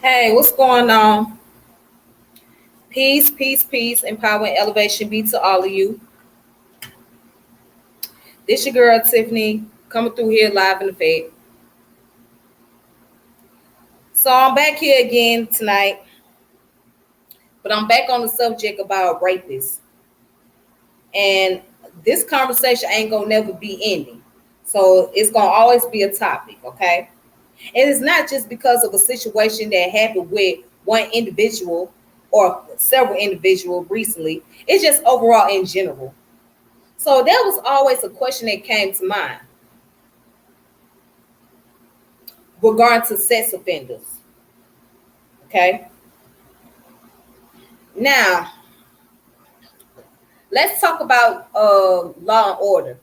Hey, what's going on? Peace, peace, peace, and power and elevation be to all of you. This your girl Tiffany coming through here live in effect. So I'm back here again tonight, but I'm back on the subject about rapists. And this conversation ain't gonna never be ending. So it's gonna always be a topic, okay? And it's not just because of a situation that happened with one individual or several individuals recently. It's just overall in general. So that was always a question that came to mind regarding to sex offenders. Okay. Now let's talk about Law and Order.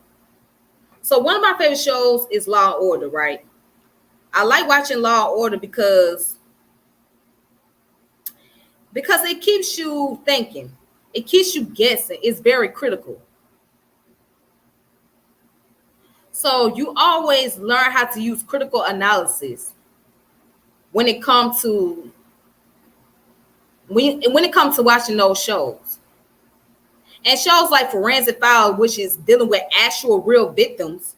So one of my favorite shows is Law and Order, right? I like watching Law and Order because it keeps you thinking. It keeps you guessing. It's very critical. So you always learn how to use critical analysis when it comes to when it comes to watching those shows. And shows like Forensic Files, which is dealing with actual real victims,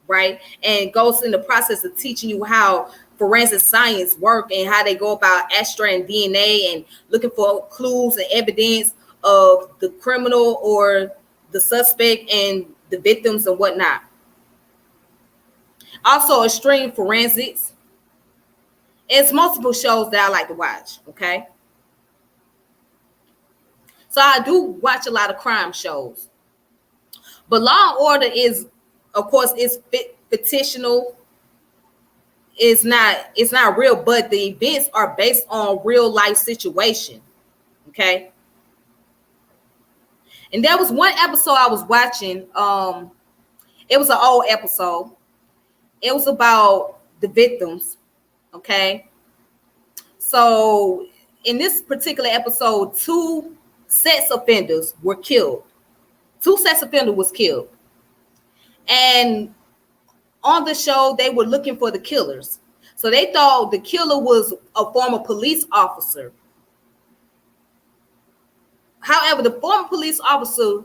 right? And goes in the process of teaching you how forensic science work and how they go about extracting DNA and looking for clues and evidence of the criminal or the suspect and the victims and whatnot. Also, Extreme Forensics. It's multiple shows that I like to watch, okay? So I do watch a lot of crime shows. But Law and Order is, of course, it's fictional. It's not real, but the events are based on real life situation. Okay. And there was one episode I was watching. It was an old episode. It was about the victims. Okay. So in this particular episode, two sex offenders were killed. Two sex offenders was killed. And on the show, they were looking for the killers. So they thought the killer was a former police officer. However, the former police officer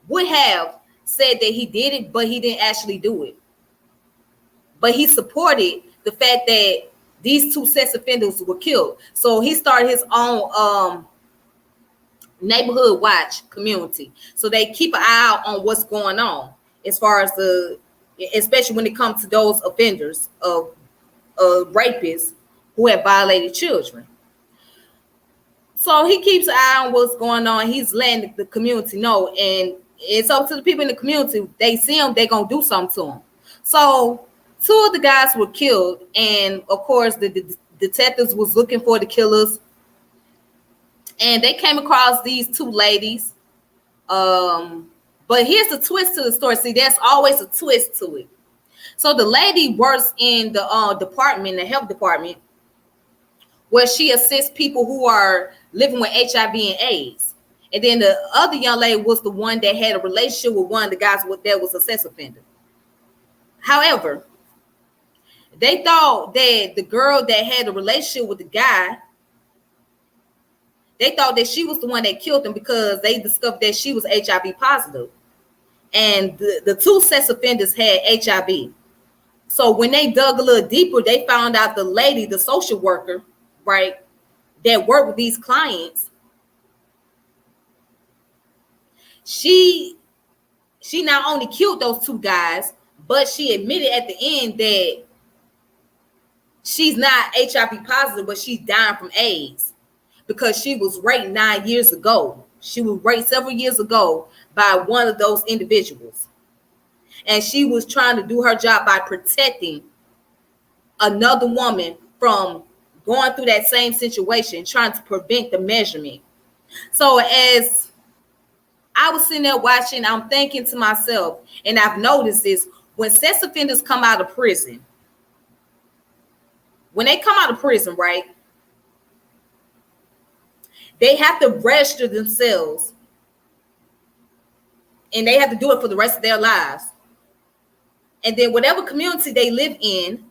would have said that he did it, but he didn't actually do it. But he supported the fact that these two sex offenders were killed. So he started his own neighborhood watch community. So they keep an eye out on what's going on as far as especially when it comes to those offenders of rapists who have violated children. So he keeps an eye on what's going on. He's letting the community know, and it's up to the people in the community. They see him, they're gonna do something to him. So two of the guys were killed, and of course the detectives was looking for the killers, and they came across these two ladies. But here's the twist to the story. See, there's always a twist to it. So the lady works in the department, the health department, where she assists people who are living with HIV and AIDS. And then the other young lady was the one that had a relationship with one of the guys that was a sex offender. However, they thought that the girl that had a relationship with the guy, they thought that she was the one that killed him because they discovered that she was HIV positive. And the two sex offenders had HIV. So when they dug a little deeper, they found out the lady, the social worker, right, that worked with these clients, she not only killed those two guys, but she admitted at the end that she's not HIV positive, but she's dying from AIDS because she was raped 9 years ago. She was raped several years ago by one of those individuals. And she was trying to do her job by protecting another woman from going through that same situation, trying to prevent the measurement. So as I was sitting there watching, I'm thinking to myself, and I've noticed this, when sex offenders come out of prison, when they come out of prison, right, they have to register themselves, and they have to do it for the rest of their lives. And then whatever community they live in,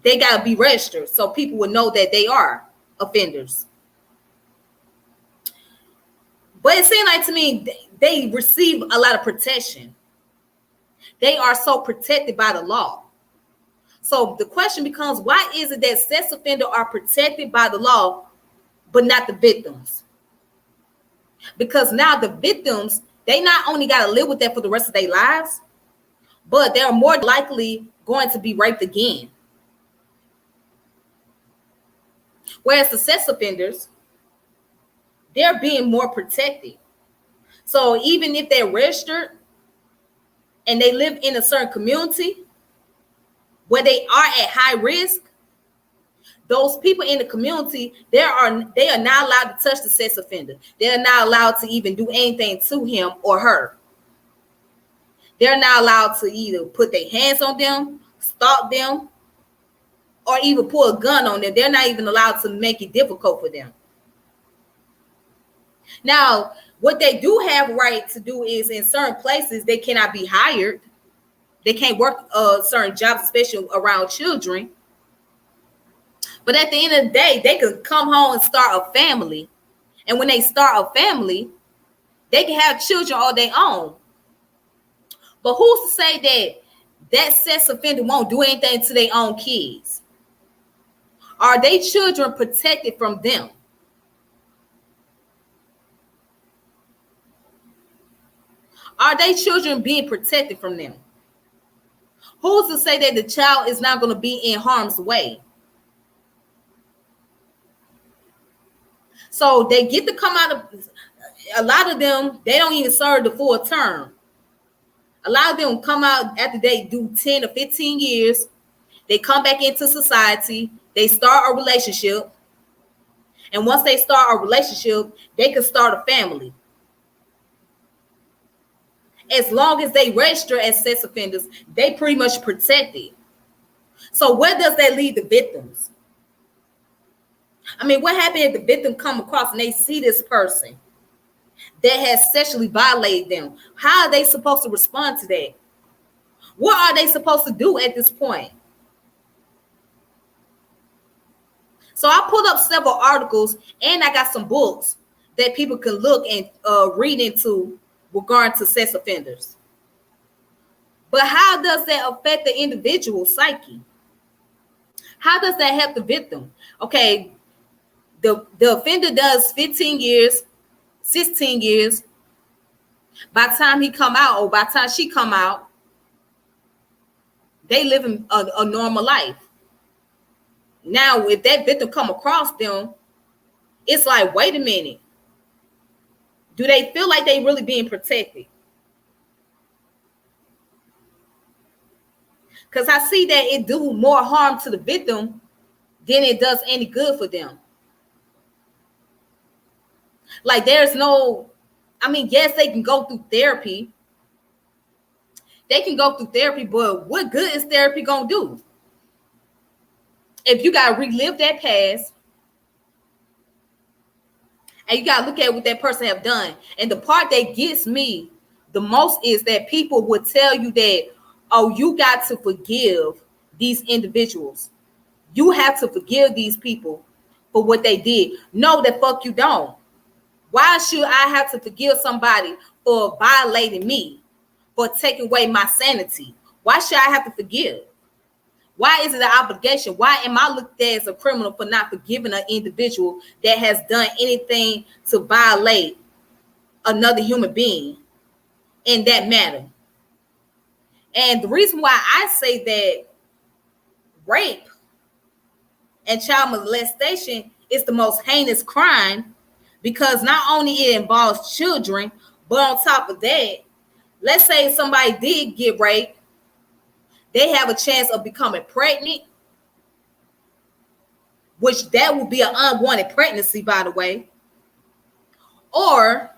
they got to be registered so people would know that they are offenders. But it seemed like to me they receive a lot of protection. They are so protected by the law. So the question becomes, why is it that sex offenders are protected by the law, but not the victims? Because now the victims, they not only got to live with that for the rest of their lives, but they're more likely going to be raped again. Whereas the sex offenders, they're being more protected. So even if they're registered and they live in a certain community where they are at high risk, those people in the community, they are not allowed to touch the sex offender. They're not allowed to even do anything to him or her. They're not allowed to either put their hands on them, stalk them, or even pull a gun on them. They're not even allowed to make it difficult for them. Now, what they do have right to do is in certain places, they cannot be hired. They can't work certain jobs, especially around children. But at the end of the day, they could come home and start a family. And when they start a family, they can have children all their own. But who's to say that that sex offender won't do anything to their own kids? Are they children protected from them? Are they children being protected from them? Who's to say that the child is not going to be in harm's way? So they get to come out of, a lot of them, they don't even serve the full term. A lot of them come out after they do 10 or 15 years. They come back into society. They start a relationship. And once they start a relationship, they can start a family. As long as they register as sex offenders, they pretty much protected. So where does that leave the victims? I mean, what happens if the victim come across and they see this person that has sexually violated them? How are they supposed to respond to that? What are they supposed to do at this point? So I pulled up several articles and I got some books that people can look and read into regarding to sex offenders. But how does that affect the individual psyche? How does that help the victim? Okay, the offender does 15 years, 16 years. By the time he come out, or by the time she come out, they live a normal life. Now, if that victim come across them, it's like, wait a minute. Do they feel like they really being protected? Because I see that it do more harm to the victim than it does any good for them. Like there's no, I mean, yes, they can go through therapy. They can go through therapy, but what good is therapy gonna do? If you gotta relive that past, and you gotta look at what that person have done. And the part that gets me the most is that people would tell you that, oh, you got to forgive these individuals. You have to forgive these people for what they did. No, the fuck you don't. Why should I have to forgive somebody for violating me, for taking away my sanity? Why should I have to forgive? Why is it an obligation? Why am I looked at as a criminal for not forgiving an individual that has done anything to violate another human being in that matter? And the reason why I say that rape and child molestation is the most heinous crime, because not only it involves children, but on top of that, let's say somebody did get raped, they have a chance of becoming pregnant, which that would be an unwanted pregnancy, by the way, or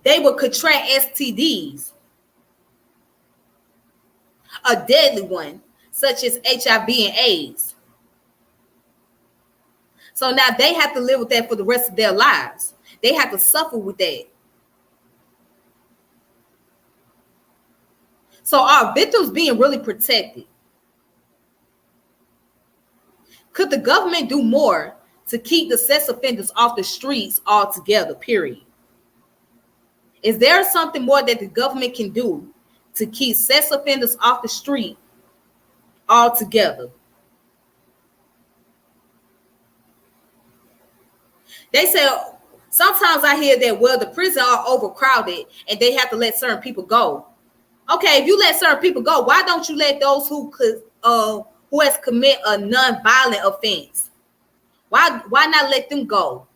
they would contract STDs, a deadly one, such as HIV and AIDS. So now they have to live with that for the rest of their lives. They have to suffer with that. So are victims being really protected? Could the government do more to keep the sex offenders off the streets altogether, period? Is there something more that the government can do to keep sex offenders off the street altogether? They say, sometimes I hear that, well, the prisons are overcrowded and they have to let certain people go. Okay, if you let certain people go, why don't you let those who has commit a non-violent offense? Why not let them go?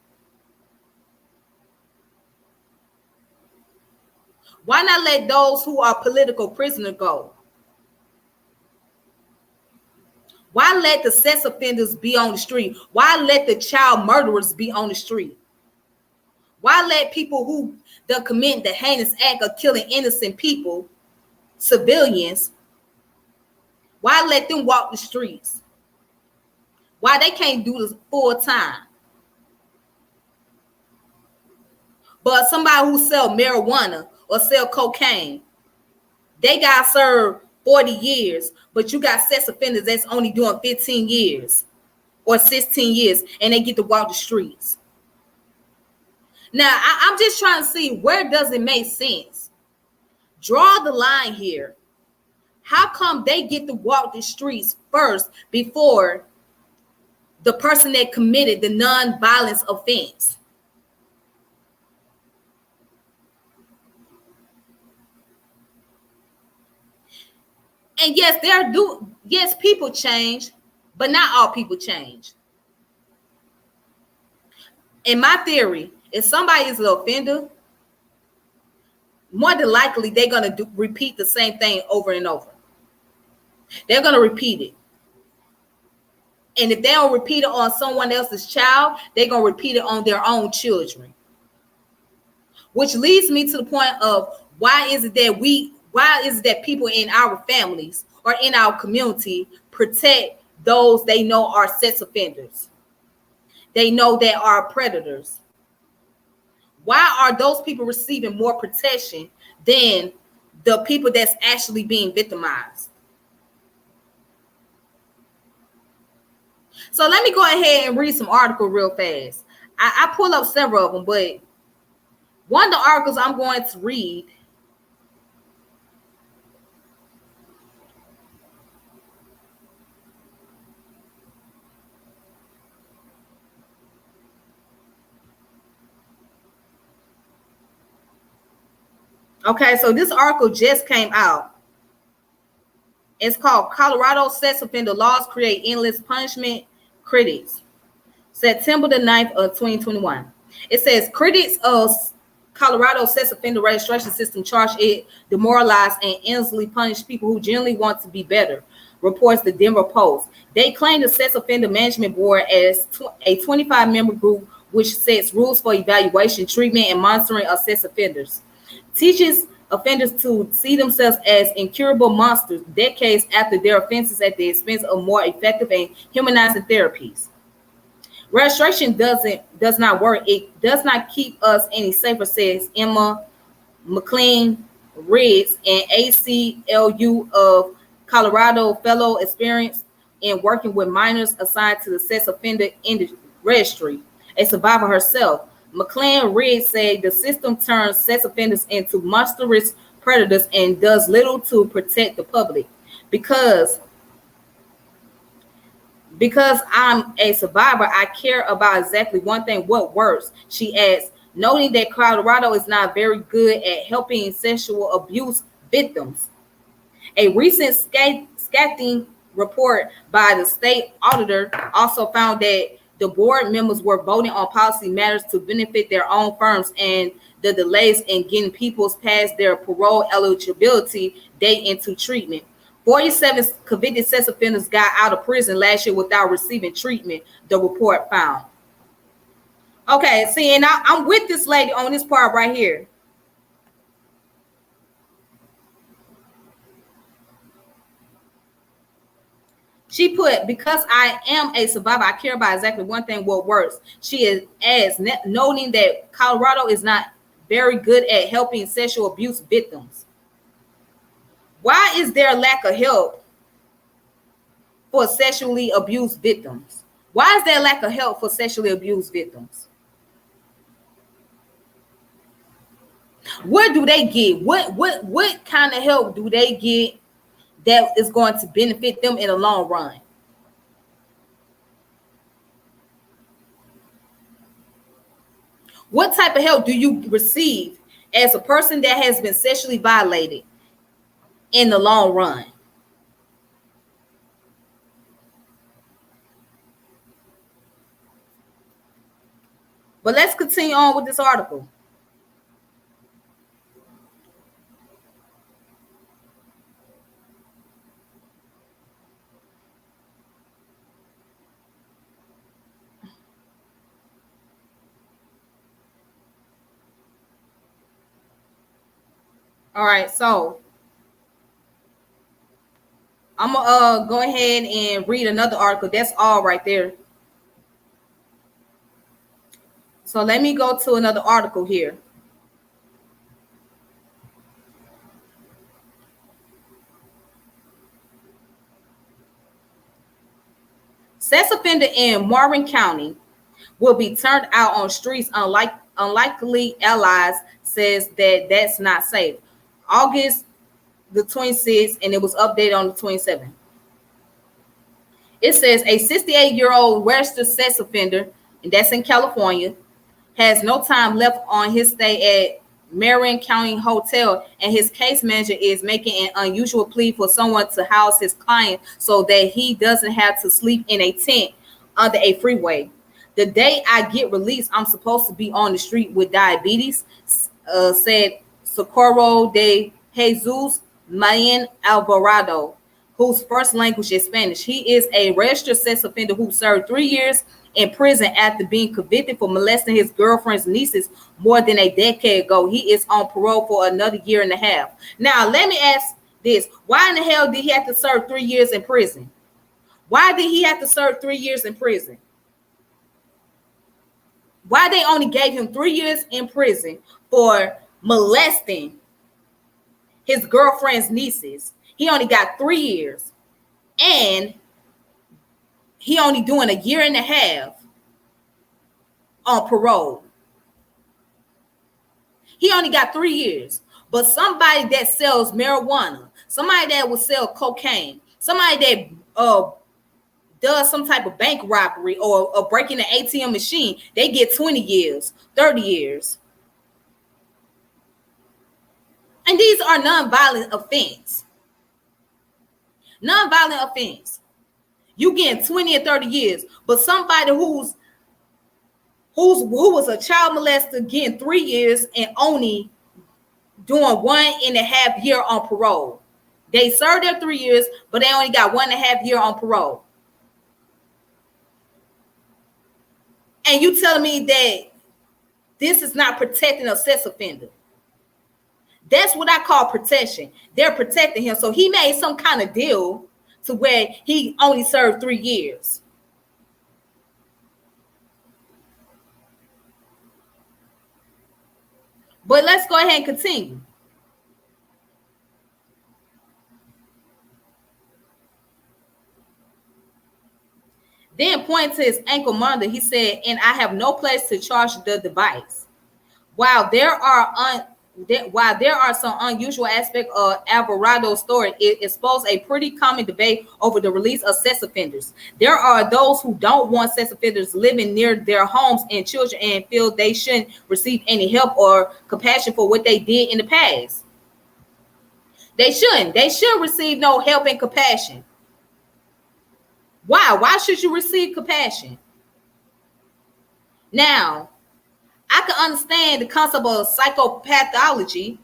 Why not let those who are political prisoners go? Why let the sex offenders be on the street? Why let the child murderers be on the street? Why let people who commit the heinous act of killing innocent people, civilians, why let them walk the streets? Why they can't do this full time? But somebody who sell marijuana or sell cocaine, they got served 40 years, but you got sex offenders that's only doing 15 years or 16 years, and they get to walk the streets. Now, I'm just trying to see, where does it make sense? Draw the line here. How come they get to walk the streets first before the person that committed the non-violence offense? And yes, people change, but not all people change. In my theory, if somebody is an offender, more than likely they're going to repeat the same thing over and over. They're going to repeat it. And if they don't repeat it on someone else's child, they're going to repeat it on their own children. Which leads me to the point of, why is it that people in our families or in our community protect those they know are sex offenders? They know they are predators. Why are those people receiving more protection than the people that's actually being victimized? So let me go ahead and read some articles real fast. I pull up several of them, but one of the articles I'm going to read Okay, so this article just came out. It's called Colorado Sex Offender Laws Create Endless Punishment. Critics. September the 9th of 2021. It says, critics of Colorado sex offender registration system charge it demoralize and endlessly punish people who generally want to be better, reports the Denver Post. They claim the Sex Offender Management Board as a 25-member group which sets rules for evaluation, treatment, and monitoring of sex offenders. Teaches offenders to see themselves as incurable monsters decades after their offenses at the expense of more effective and humanizing therapies. Registration does not work. It does not keep us any safer, says Emma McLean Riggs, an ACLU of Colorado fellow experienced in working with minors assigned to the sex offender registry, a survivor herself. McLean Riggs said the system turns sex offenders into monstrous predators and does little to protect the public. Because I'm a survivor, I care about exactly one thing: what works, she adds, noting that Colorado is not very good at helping sexual abuse victims. A recent scathing report by the state auditor also found that the board members were voting on policy matters to benefit their own firms, and the delays in getting people past their parole eligibility date into treatment. 47 convicted sex offenders got out of prison last year without receiving treatment, the report found. Okay, see, and I'm with this lady on this part right here. She put, because I am a survivor, I care about exactly one thing: what works. She is as noting that Colorado is not very good at helping sexual abuse victims. Why is there a lack of help for sexually abused victims? Why is there lack of help for sexually abused victims? What do they get? What kind of help do they get that is going to benefit them in the long run? What type of help do you receive as a person that has been sexually violated in the long run? But let's continue on with this article. All right, so I'm gonna go ahead and read another article. That's all right there. So let me go to another article here. Sex offender in Warren County will be turned out on streets. Unlikely allies says that that's not safe. August the 26th, and it was updated on the 27th. It says a 68-year-old registered sex offender, and that's in California, has no time left on his stay at Marin County Hotel, and his case manager is making an unusual plea for someone to house his client so that he doesn't have to sleep in a tent under a freeway. The day I get released, I'm supposed to be on the street with diabetes, said Socorro de Jesus Mayan Alvarado, whose first language is Spanish. He is a registered sex offender who served 3 years in prison after being convicted for molesting his girlfriend's nieces more than a decade ago. He is on parole for another year and a half. Now, let me ask this. Why in the hell did he have to serve 3 years in prison? Why did he have to serve 3 years in prison? Why they only gave him 3 years in prison for molesting his girlfriend's nieces? He only got 3 years, and he only doing a year and a half on parole. He only got 3 years. But somebody that sells marijuana, somebody that will sell cocaine, somebody that does some type of bank robbery or breaking an ATM machine, they get 20 years, 30 years. And these are nonviolent offense. Nonviolent offense. You getting 20 or 30 years, but somebody who was a child molester getting 3 years and only doing 1.5 years on parole. They served their 3 years, but they only got 1.5 years on parole. And you telling me that this is not protecting a sex offender? That's what I call protection. They're protecting him. So he made some kind of deal to where he only served 3 years. But let's go ahead and continue. Then pointing to his ankle monitor, he said, and I have no place to charge the device. While there are some unusual aspects of Alvarado's story, it exposed a pretty common debate over the release of sex offenders. There are those who don't want sex offenders living near their homes and children and feel they shouldn't receive any help or compassion for what they did in the past. They shouldn't. They should receive no help and compassion. Why? Why should you receive compassion? Now, I can understand the concept of psychopathology,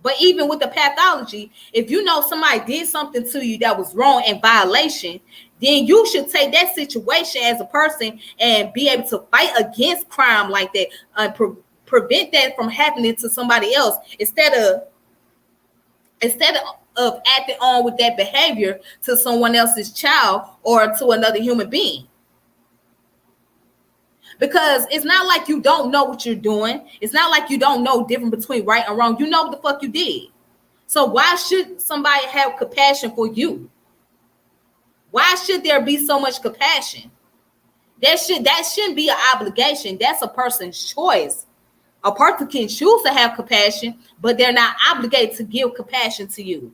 but even with the pathology, if you know somebody did something to you that was wrong and violation, then you should take that situation as a person and be able to fight against crime like that and prevent that from happening to somebody else instead of acting on with that behavior to someone else's child or to another human being. Because it's not like you don't know what you're doing. It's not like you don't know difference between right and wrong. You know what the fuck you did. So why should somebody have compassion for you? Why should there be so much compassion? That shouldn't be an obligation. That's a person's choice. A person can choose to have compassion, but they're not obligated to give compassion to you.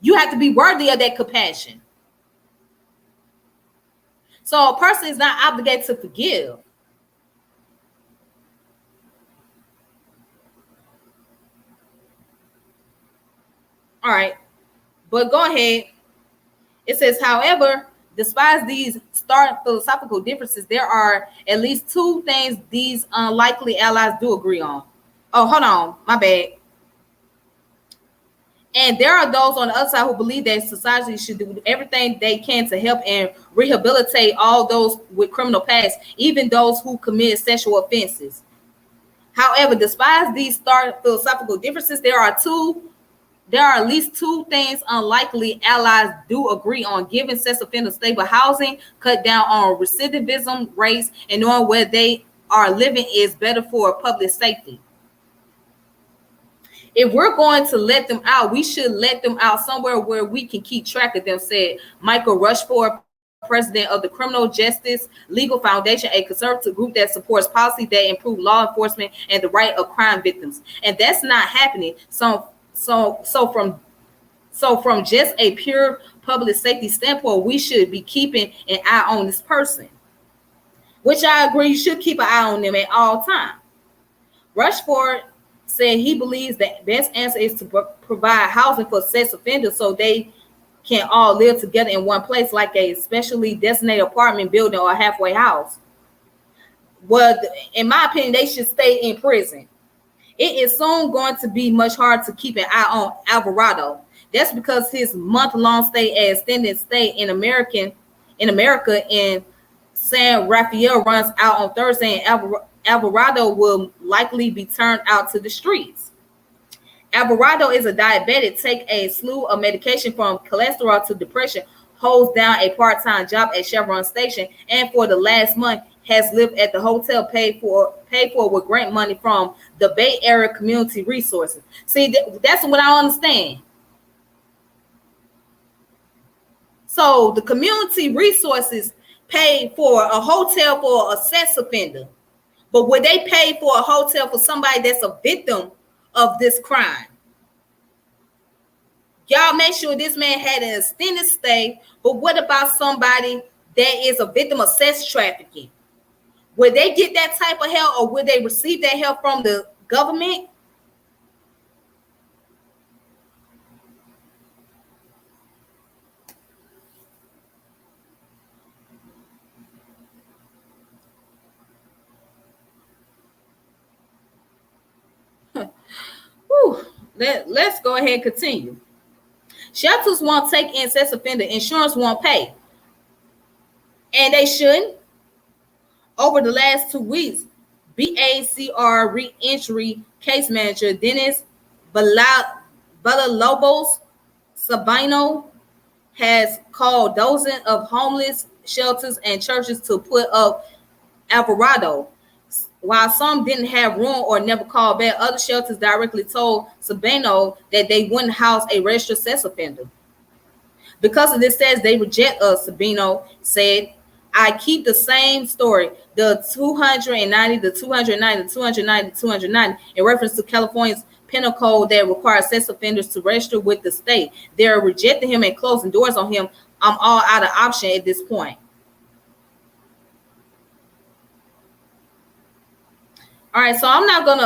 You have to be worthy of that compassion. So a person is not obligated to forgive. All right, but go ahead. It says, however, despite these stark philosophical differences, there are at least two things these unlikely allies do agree on. Oh, hold on, my bad. And there are those on the other side who believe that society should do everything they can to help and rehabilitate all those with criminal past, even those who commit sexual offenses. However, despite these stark philosophical differences, there are at least two things unlikely allies do agree on: giving sex offenders stable housing, cut down on recidivism rates, and knowing where they are living is better for public safety. If we're going to let them out, we should let them out somewhere where we can keep track of them, said Michael Rushford, president of the Criminal Justice Legal Foundation, a conservative group that supports policy that improve law enforcement and the right of crime victims. And that's not happening. So from just a pure public safety standpoint, we should be keeping an eye on this person, which I agree, you should keep an eye on them at all times. Rushford said he believes the best answer is to provide housing for sex offenders so they can all live together in one place, like a specially designated apartment building or halfway house. Well, in my opinion, they should stay in prison. It is soon going to be much harder to keep an eye on Alvarado. That's because his month-long stay as extended stay in America in San Rafael runs out on Thursday, and Alvarado will likely be turned out to the streets. Alvarado is a diabetic, take a slew of medication from cholesterol to depression, holds down a part-time job at Chevron Station, and for the last month has lived at the hotel paid for with grant money from the Bay Area Community Resources. See, that's what I understand. So the community resources pay for a hotel for a sex offender, but would they pay for a hotel for somebody that's a victim of this crime? Y'all make sure this man had an extended stay, but what about somebody that is a victim of sex trafficking? Would they get that type of help, or would they receive that help from the government? Let's go ahead and continue. Shelters won't take in sex offender. Insurance won't pay. And they shouldn't. Over the last 2 weeks, BACR Reentry Case Manager Dennis Villalobos Sabino has called dozens of homeless shelters and churches to put up Alvarado. While some didn't have room or never called back, other shelters directly told Sabino that they wouldn't house a registered sex offender. Because of this says they reject us, Sabino said. I keep the same story, the 290, the 290, the 290, the 290, in reference to California's penal code that requires sex offenders to register with the state. They're rejecting him and closing doors on him. I'm all out of option at this point. All right, so I'm not going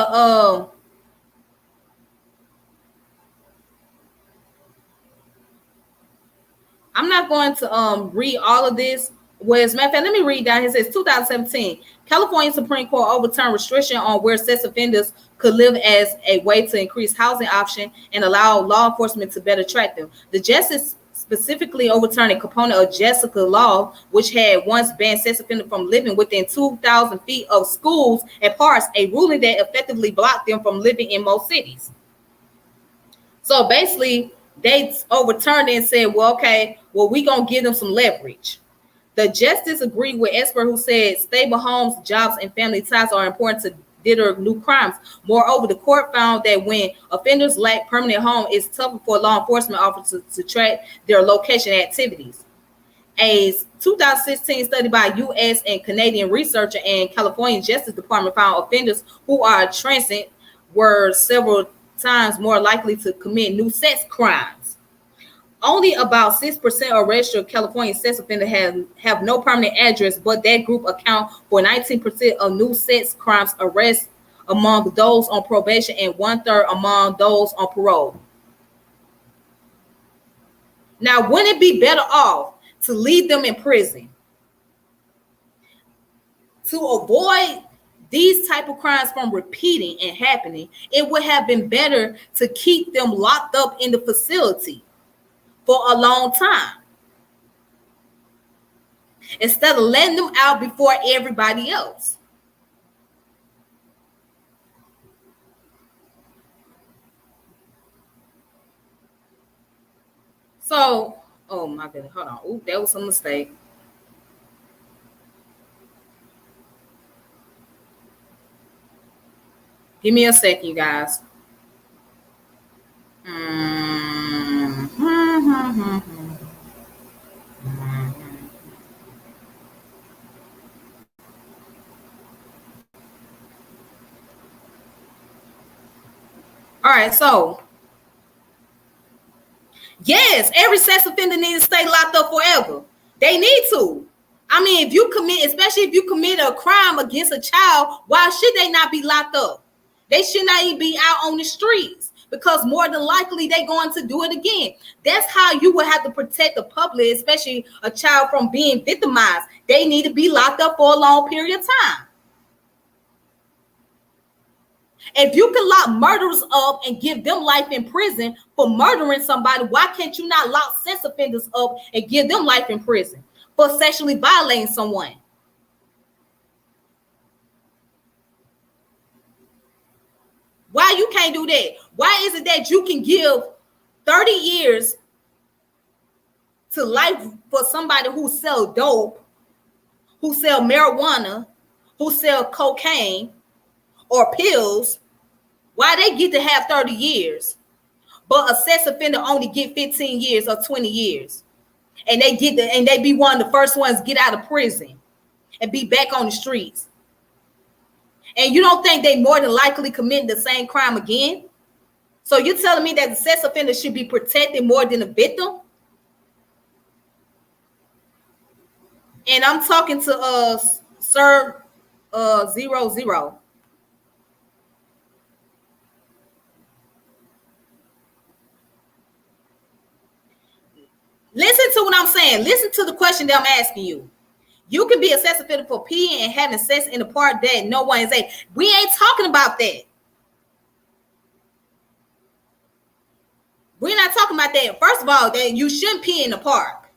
to read all of this. Well, as a matter of fact, let me read down. It says 2017, California Supreme Court overturned restriction on where sex offenders could live as a way to increase housing option and allow law enforcement to better track them. The justice specifically overturned a component of Jessica law, which had once banned sex offenders from living within 2,000 feet of schools and parks, a ruling that effectively blocked them from living in most cities. So basically, they overturned it and said, well, okay, well, we're going to give them some leverage. The justice agreed with expert who said stable homes, jobs, and family ties are important to new crimes. Moreover, the court found that when offenders lack permanent home, it's tougher for law enforcement officers to track their location activities. A 2016 study by U.S. and Canadian researcher and California Justice Department found offenders who are transient were several times more likely to commit new sex crimes. Only about 6% of registered California sex offenders have no permanent address, but that group account for 19% of new sex crimes arrests among those on probation and 1/3 among those on parole. Now, wouldn't it be better off to leave them in prison? To avoid these type of crimes from repeating and happening, it would have been better to keep them locked up in the facility for a long time instead of letting them out before everybody else. So, oh my goodness, hold on. Ooh, that was a mistake. Give me a second, you guys. All right, so yes, every sex offender needs to stay locked up forever. They need to. I mean, if you commit, especially if you commit a crime against a child, why should they not be locked up? They should not even be out on the streets, because more than likely they're going to do it again. That's how you would have to protect the public, especially a child, from being victimized. They need to be locked up for a long period of time. If you can lock murderers up and give them life in prison for murdering somebody, why can't you not lock sex offenders up and give them life in prison for sexually violating someone? Why you can't do that? Why is it that you can give 30 years to life for somebody who sell dope, who sell marijuana, who sell cocaine or pills? Why they get to have 30 years, but a sex offender only get 15 years or 20 years, and they be one of the first ones to get out of prison and be back on the streets? And you don't think they more than likely commit the same crime again? So you're telling me that the sex offender should be protected more than the victim? And I'm talking to Sir 00. Listen to what I'm saying. Listen to the question that I'm asking you. You can be a sex offender for peeing and having sex in the park that no one is at. We ain't talking about that. We're not talking about that. First of all, that you shouldn't pee in the park.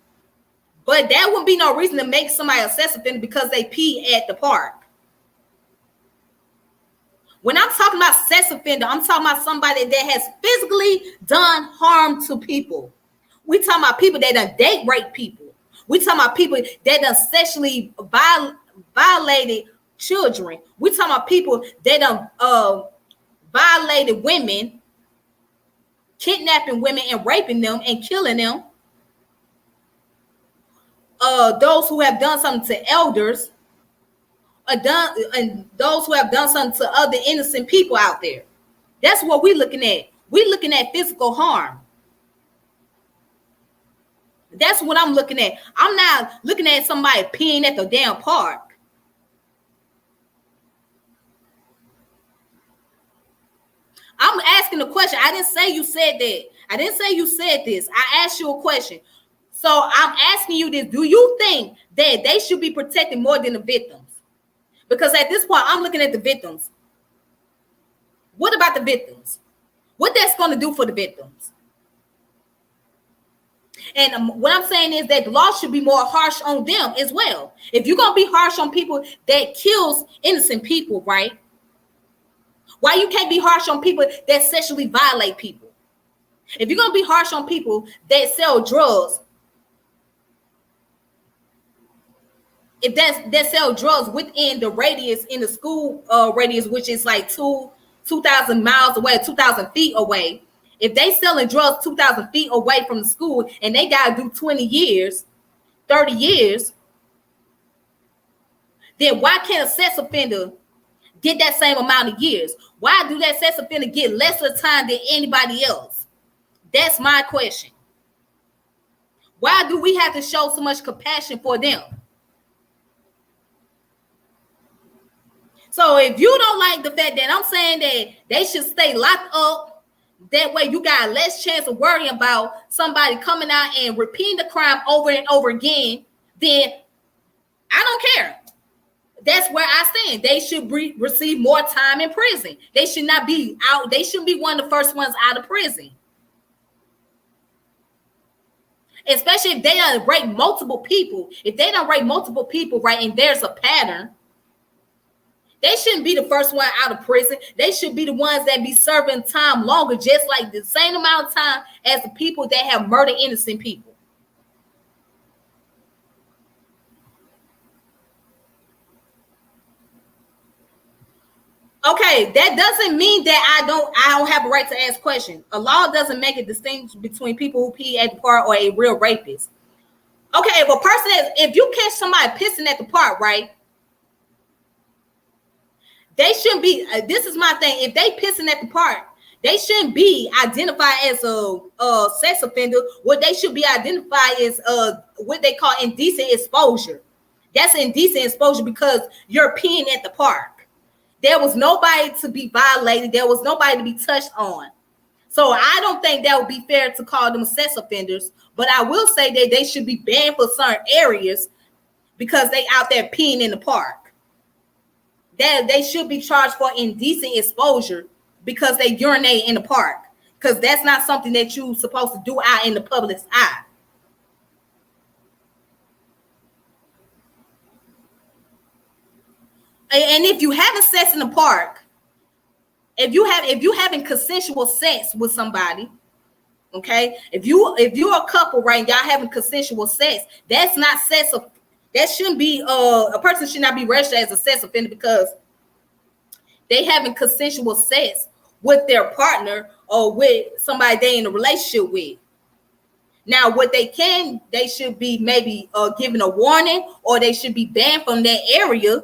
But that wouldn't be no reason to make somebody a sex offender because they pee at the park. When I'm talking about sex offender, I'm talking about somebody that has physically done harm to people. We talking about people that done date rape people. We talking about people that done sexually violated children. We talking about people that done violated women, kidnapping women and raping them and killing them. Those who have done something to elders, and those who have done something to other innocent people out there. That's what we're looking at. We're looking at physical harm. That's what I'm looking at. I'm not looking at somebody peeing at the damn park. I'm asking a question. I didn't say you said that. I didn't say you said this. I asked you a question. So I'm asking you this. Do you think that they should be protected more than the victims? Because at this point, I'm looking at the victims. What about the victims? What that's going to do for the victims? And what I'm saying is that the law should be more harsh on them as well. If you're going to be harsh on people that kills innocent people, right? Why you can't be harsh on people that sexually violate people? If you're going to be harsh on people that sell drugs, if that sell drugs within the radius in the school radius, which is like 2,000 miles away, 2,000 feet away. If they selling drugs 2,000 feet away from the school and they got to do 20 years, 30 years, then why can't a sex offender get that same amount of years? Why do that sex offender get lesser time than anybody else? That's my question. Why do we have to show so much compassion for them? So if you don't like the fact that I'm saying that they should stay locked up, that way you got less chance of worrying about somebody coming out and repeating the crime over and over again, then I don't care. That's where I stand. They should receive more time in prison. They should not be out. They shouldn't be one of the first ones out of prison. Especially if they don't rape multiple people. If they don't rape multiple people, right, and there's a pattern, they shouldn't be the first one out of prison. They should be the ones that be serving time longer, just like the same amount of time as the people that have murdered innocent people. Okay, that doesn't mean that I don't have a right to ask questions. A law doesn't make a distinction between people who pee at the park or a real rapist. Okay, if you catch somebody pissing at the park, right? They shouldn't be. This is my thing. If they pissing at the park, they shouldn't be identified as a sex offender. What they should be identified is what they call indecent exposure. That's indecent exposure because you're peeing at the park. There was nobody to be violated. There was nobody to be touched on. So I don't think that would be fair to call them sex offenders. But I will say that they should be banned for certain areas because they out there peeing in the park. That they should be charged for indecent exposure because they urinate in the park. Because that's not something that you're supposed to do out in the public's eye. And if you having sex in the park, if you having consensual sex with somebody, okay, if you're a couple, right, y'all having consensual sex, that's not sex. That shouldn't be a person should not be registered as a sex offender because they having consensual sex with their partner or with somebody they in a relationship with. Now, what they should be maybe given a warning, or they should be banned from that area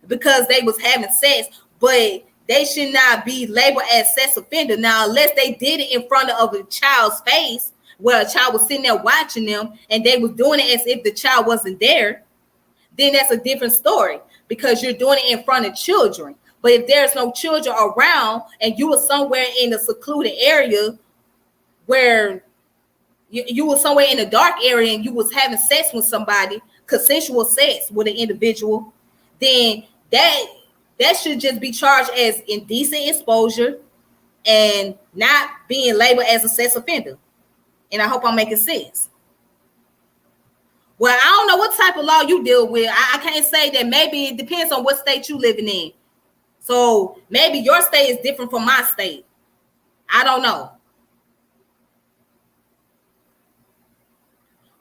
because they was having sex, but they should not be labeled as sex offender. Now, unless they did it in front of a child's face, where a child was sitting there watching them and they was doing it as if the child wasn't there, then that's a different story because you're doing it in front of children. But if there's no children around and you were somewhere in a secluded area where you were somewhere in a dark area and you was having sex with somebody, consensual sex with an individual, then that should just be charged as indecent exposure and not being labeled as a sex offender. And I hope I'm making sense. Well, I don't know what type of law you deal with. I can't say that. Maybe it depends on what state you living in. So maybe your state is different from my state. I don't know.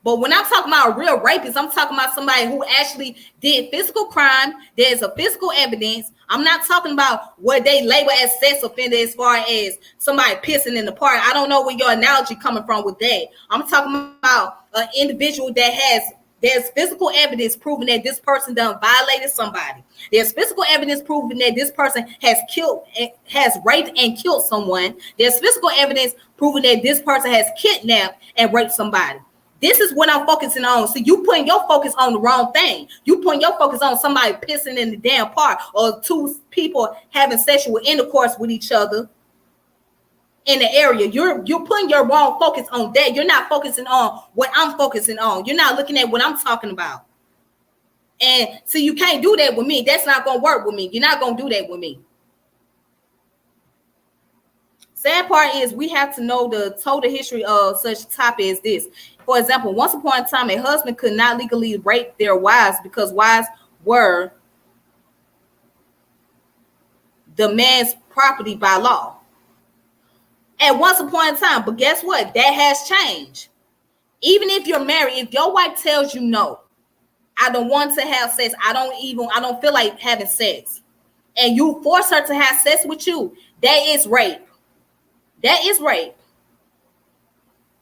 But when I'm talking about a real rapist, I'm talking about somebody who actually did physical crime. There's a physical evidence. I'm not talking about what they label as sex offender as far as somebody pissing in the park. I don't know where your analogy coming from with that. I'm talking about an individual that there's physical evidence proving that this person done violated somebody. There's physical evidence proving that this person has raped and killed someone. There's physical evidence proving that this person has kidnapped and raped somebody. This is what I'm focusing on. So you putting your focus on the wrong thing. You putting your focus on somebody pissing in the damn park or two people having sexual intercourse with each other in the area. You're putting your wrong focus on that. You're not focusing on what I'm focusing on. You're not looking at what I'm talking about. And so you can't do that with me. That's not going to work with me. You're not going to do that with me. Sad part is we have to know the total history of such topic as this. For example, once upon a time, a husband could not legally rape their wives because wives were the man's property by law. And once upon a time, but guess what? That has changed. Even if you're married, if your wife tells you no, I don't want to have sex. I don't feel like having sex. And you force her to have sex with you, that is rape. That is rape.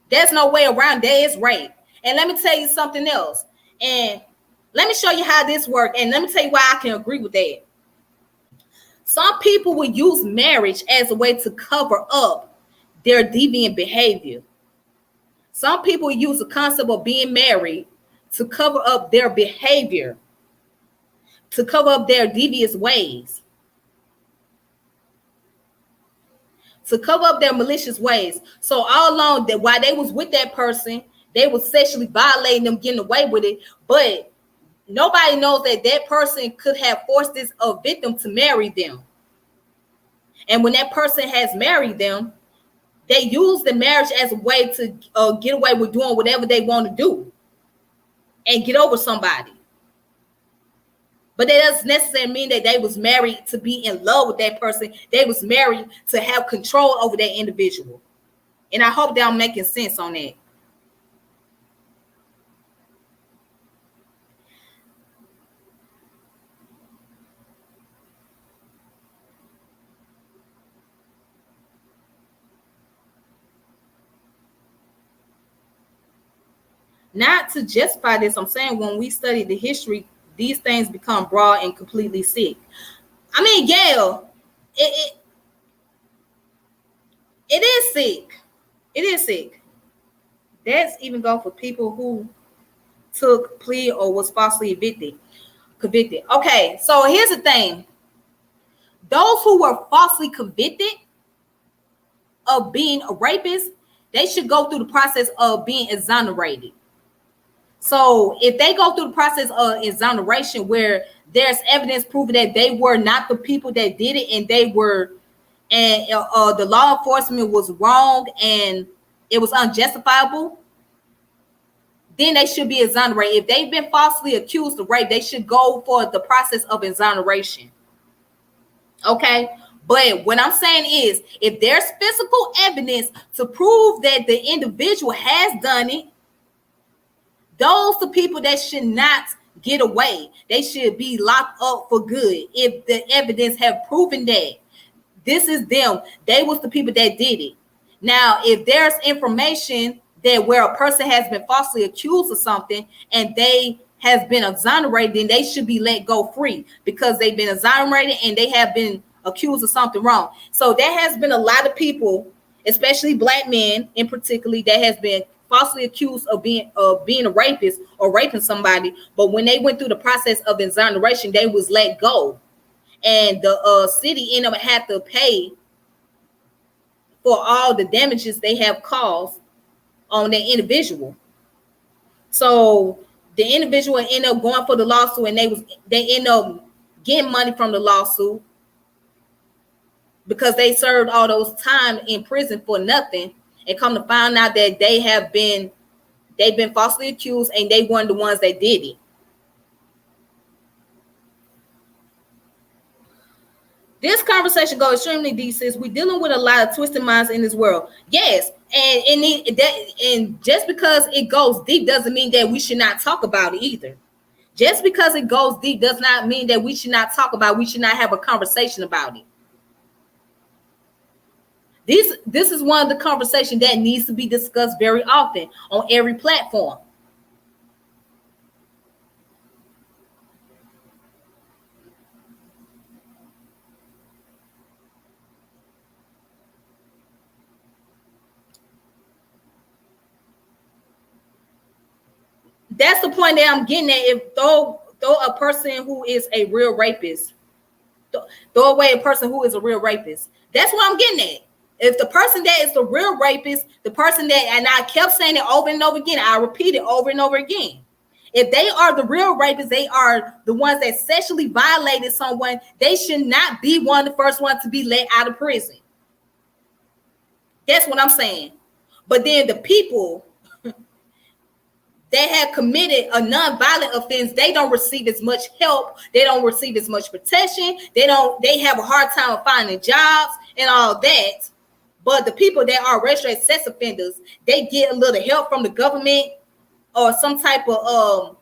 There's no way around. That is rape. And let me tell you something else. And let me show you how this works. And let me tell you why I can agree with that. Some people will use marriage as a way to cover up their deviant behavior. Some people use the concept of being married to cover up their behavior, to cover up their devious ways, to cover up their malicious ways. So all along, that while they was with that person, they was sexually violating them, getting away with it. But nobody knows that that person could have forced this victim to marry them. And when that person has married them, they use the marriage as a way to get away with doing whatever they want to do and get over somebody. But that doesn't necessarily mean that they was married to be in love with that person. They was married to have control over that individual. And I hope that I'm making sense on that. Not to justify this, I'm saying when we study the history, these things become broad and completely sick. I mean, Gail, it is sick. It is sick. That's even go for people who took plea or was falsely convicted. Okay, so here's the thing. Those who were falsely convicted of being a rapist, they should go through the process of being exonerated. So if they go through the process of exoneration where there's evidence proving that they were not the people that did it and they were, and the law enforcement was wrong and it was unjustifiable, then they should be exonerated. If they've been falsely accused of rape, they should go for the process of exoneration. Okay? But what I'm saying is, if there's physical evidence to prove that the individual has done it, those are people that should not get away. They should be locked up for good. If the evidence have proven that this is them, they was the people that did it. Now, if there's information that where a person has been falsely accused of something and they has been exonerated, then they should be let go free because they've been exonerated and they have been accused of something wrong. So there has been a lot of people, especially black men in particular, that has been falsely accused of being a rapist or raping somebody, but when they went through the process of exoneration, they was let go, and the city ended up had to pay for all the damages they have caused on that individual. So the individual ended up going for the lawsuit, and they end up getting money from the lawsuit because they served all those time in prison for nothing. And come to find out that they've been falsely accused and they weren't the ones that did it. This conversation goes extremely deep, since we're dealing with a lot of twisted minds in this world. Yes, and just because it goes deep doesn't mean that we should not talk about it either. Just because it goes deep does not mean that we should not talk about it. We should not have a conversation about it. This is one of the conversations that needs to be discussed very often on every platform. That's the point that I'm getting at. If throw a person who is a real rapist, throw away a person who is a real rapist. That's what I'm getting at. If the person that is the real rapist, the person that, and I kept saying it over and over again, I repeat it over and over again. If they are the real rapists, they are the ones that sexually violated someone, they should not be one of the first ones to be let out of prison. That's what I'm saying. But then the people that have committed a non-violent offense, they don't receive as much help. They don't receive as much protection. They have a hard time finding jobs and all that. But the people that are registered sex offenders, they get a little help from the government or some type of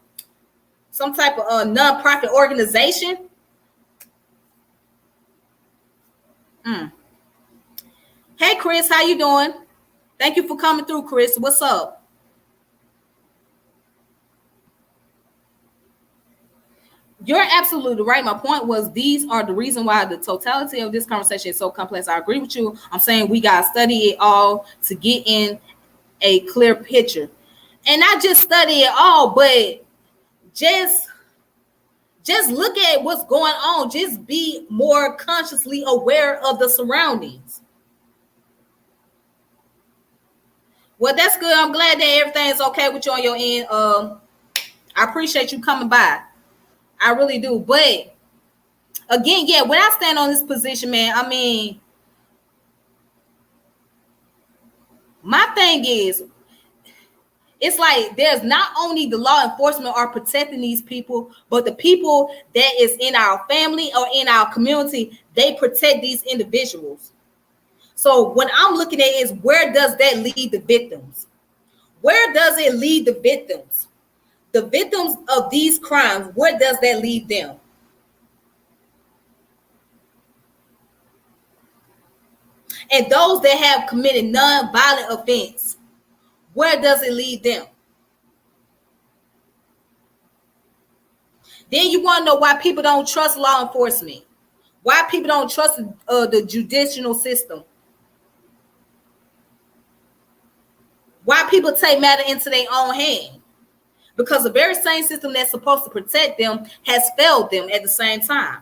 some type of non-profit organization. Hey, Chris, how you doing? Thank you for coming through, Chris. What's up? You're absolutely right. My point was these are the reason why the totality of this conversation is so complex. I agree with you. I'm saying we got to study it all to get in a clear picture. And not just study it all, but just look at what's going on. Just be more consciously aware of the surroundings. Well, that's good. I'm glad that everything's okay with you on your end. I appreciate you coming by. I really do. But again, yeah, when I stand on this position, man, I mean, my thing is, it's like there's not only the law enforcement are protecting these people, but the people that is in our family or in our community, they protect these individuals. So when I'm looking at is where does that lead the victims? Where does it lead the victims? The victims of these crimes, where does that lead them? And those that have committed non-violent offense, where does it lead them? Then you want to know why people don't trust law enforcement, why people don't trust the judicial system, why people take matter into their own hand. Because the very same system that's supposed to protect them has failed them at the same time.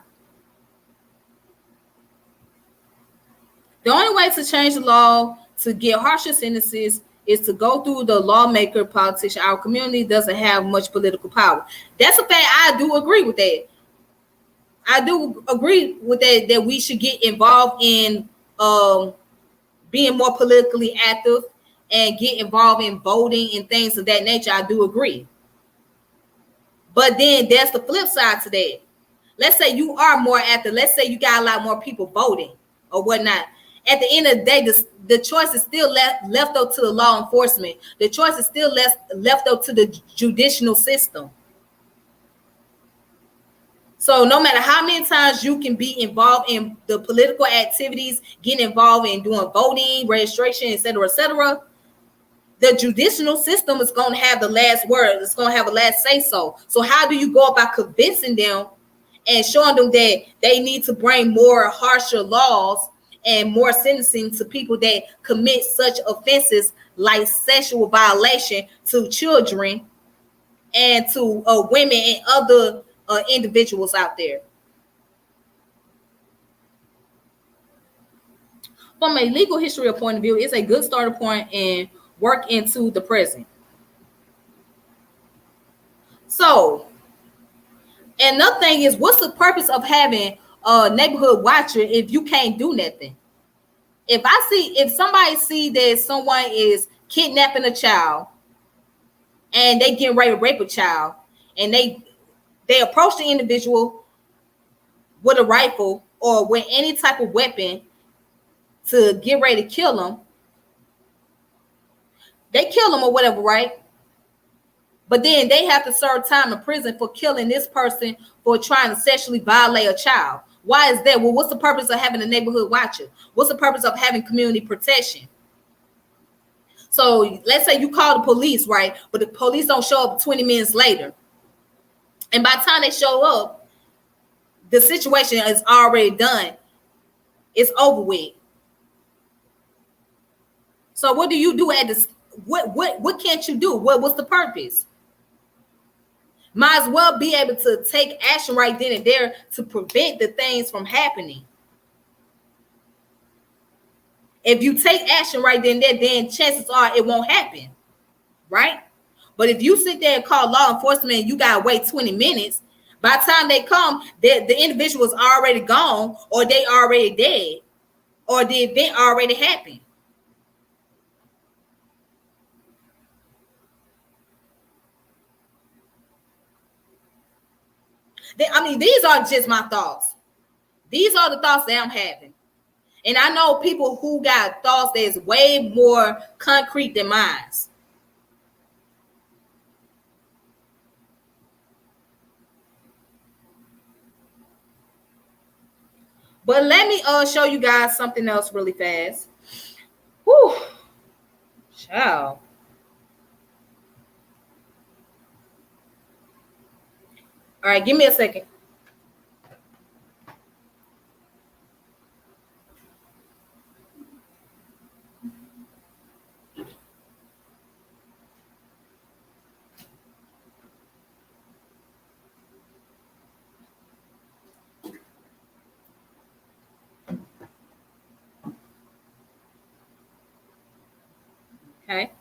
The only way to change the law to get harsher sentences is to go through the lawmaker, politician. Our community doesn't have much political power. That's a fact. I do agree with that. I do agree with that we should get involved in being more politically active and get involved in voting and things of that nature. I do agree. But then there's the flip side to that. Let's say you are more active. Let's say you got a lot more people voting or whatnot. At the end of the day, the choice is still left up to the law enforcement. The choice is still left up to the judicial system. So no matter how many times you can be involved in the political activities, get involved in doing voting, registration, etc., the judicial system is going to have the last word. It's going to have a last say so. So how do you go about convincing them and showing them that they need to bring more harsher laws and more sentencing to people that commit such offenses like sexual violation to children and to women and other individuals out there? From a legal history point of view, it's a good starting point and work into the present. So, another thing is, what's the purpose of having a neighborhood watcher if you can't do nothing? If somebody see that someone is kidnapping a child and they get ready to rape a child and they approach the individual with a rifle or with any type of weapon to get ready to kill them, they kill them or whatever, right? But then they have to serve time in prison for killing this person for trying to sexually violate a child. Why is that? Well, what's the purpose of having a neighborhood watcher? What's the purpose of having community protection? So let's say you call the police, right? But the police don't show up 20 minutes later. And by the time they show up, the situation is already done. It's over with. So what do you do at this? What can't you do? What's the purpose? Might as well be able to take action right then and there to prevent the things from happening. If you take action right then and there, then chances are it won't happen, right? But if you sit there and call law enforcement and you gotta wait 20 minutes, by the time they come, the individual is already gone, or they already dead, or the event already happened. I mean, these are just my thoughts. These are the thoughts that I'm having. And I know people who got thoughts that's way more concrete than mine. But let me show you guys something else really fast. Whew. Ciao. All right, give me a second. Okay.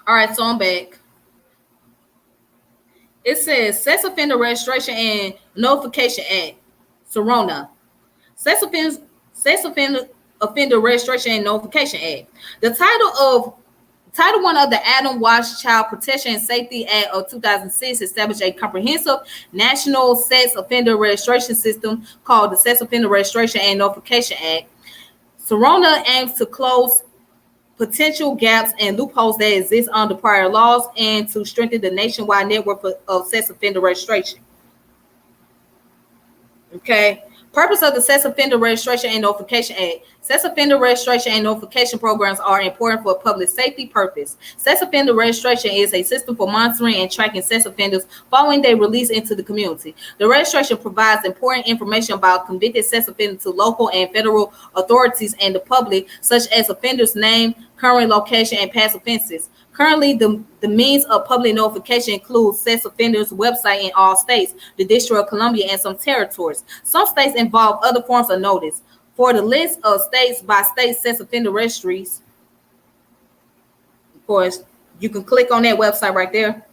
All right, so I'm back. It says Sex Offender Registration and Notification Act, SORNA. Sex Offender, Sex Offender Registration and Notification Act. The Title I of the Adam Walsh Child Protection and Safety Act of 2006 established a comprehensive national sex offender registration system called the Sex Offender Registration and Notification Act. SORNA aims to close potential gaps and loopholes that exist under prior laws and to strengthen the nationwide network of sex offender registration. Okay. Purpose of the Sex Offender Registration and Notification Act. Sex offender registration and notification programs are important for public safety purpose. Sex offender registration is a system for monitoring and tracking sex offenders following their release into the community. The registration provides important information about convicted sex offenders to local and federal authorities and the public, such as offenders' name, current location, and past offenses. Currently, the means of public notification includes sex offenders' website in all states, the District of Columbia, and some territories. Some states involve other forms of notice. For the list of states by state sex offender registries, of course, you can click on that website right there.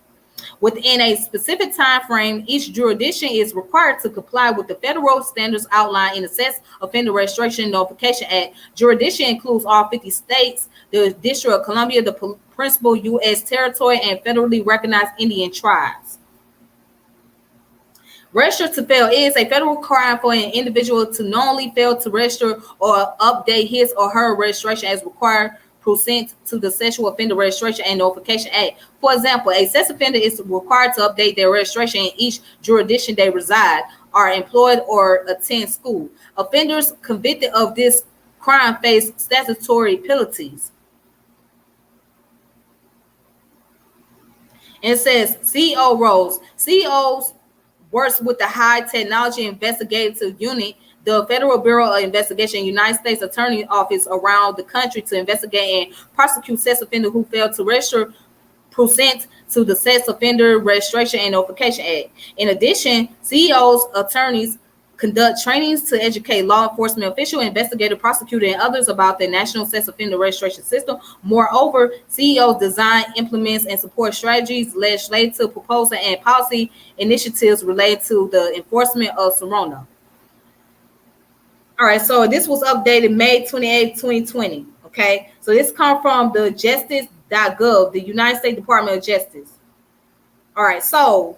Within a specific time frame, each jurisdiction is required to comply with the federal standards outlined in the Sex Offender Registration and Notification Act. Jurisdiction includes all 50 states, the District of Columbia, the principal U.S. territory, and federally recognized Indian tribes. Register to fail is a federal crime for an individual to knowingly fail to register or update his or her registration as required pursuant to the Sexual Offender Registration and Notification Act. For example, a sex offender is required to update their registration in each jurisdiction they reside, are employed, or attend school. Offenders convicted of this crime face statutory penalties. And it says CEO roles. CEOs works with the High Technology Investigative Unit, the Federal Bureau of Investigation, United States Attorney Office around the country to investigate and prosecute sex offenders who fail to register pursuant to the Sex Offender Registration and Notification Act. In addition, CEOs, attorneys conduct trainings to educate law enforcement officials, investigators, prosecutors, and others about the National Sex Offender Registration System. Moreover, CEOs design, implements, and support strategies, legislative proposals, and policy initiatives related to the enforcement of SORNA. All right, so this was updated May 28, 2020. Okay, so this comes from the justice.gov, the United States Department of Justice. All right, so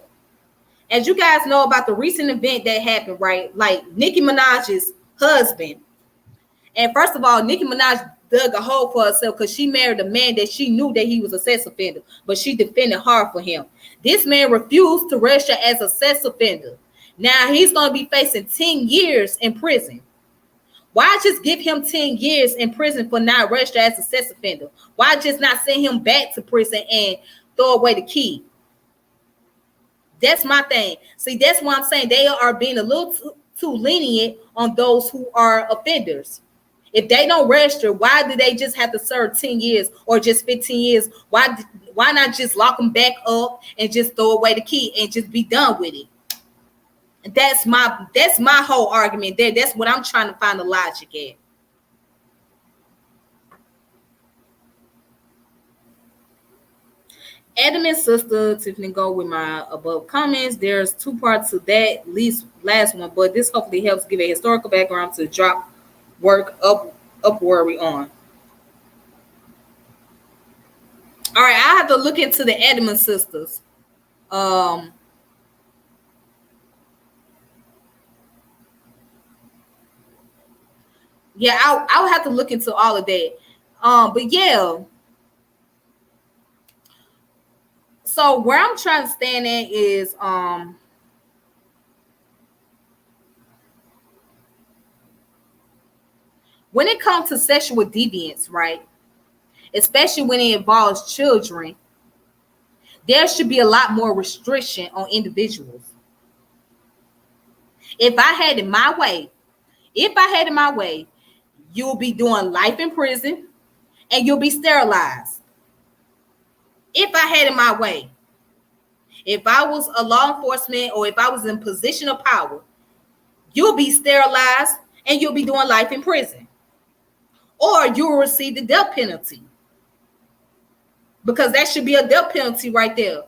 as you guys know about the recent event that happened, right? Like Nicki Minaj's husband. And first of all, Nicki Minaj dug a hole for herself because she married a man that she knew that he was a sex offender, but she defended hard for him. This man refused to register as a sex offender. Now he's going to be facing 10 years in prison. Why just give him 10 years in prison for not registering as a sex offender? Why just not send him back to prison and throw away the key? That's my thing. See, that's why I'm saying they are being a little too lenient on those who are offenders. If they don't register, why do they just have to serve 10 years or just 15 years? Why not just lock them back up and just throw away the key and just be done with it? That's my whole argument there. That's what I'm trying to find the logic at. Adam and sister Tiffany go with my above comments. There's two parts to that, least last one, but this hopefully helps give a historical background to drop work upward we on. All right, I have to look into the Edmond sisters. Yeah, I'll have to look into all of that. But yeah. So where I'm trying to stand at is when it comes to sexual deviance, right, especially when it involves children, there should be a lot more restriction on individuals. If I had it my way, you'll be doing life in prison and you'll be sterilized. If I had it my way, if I was a law enforcement or if I was in position of power, you'll be sterilized and you'll be doing life in prison. Or you'll receive the death penalty. Because that should be a death penalty right there.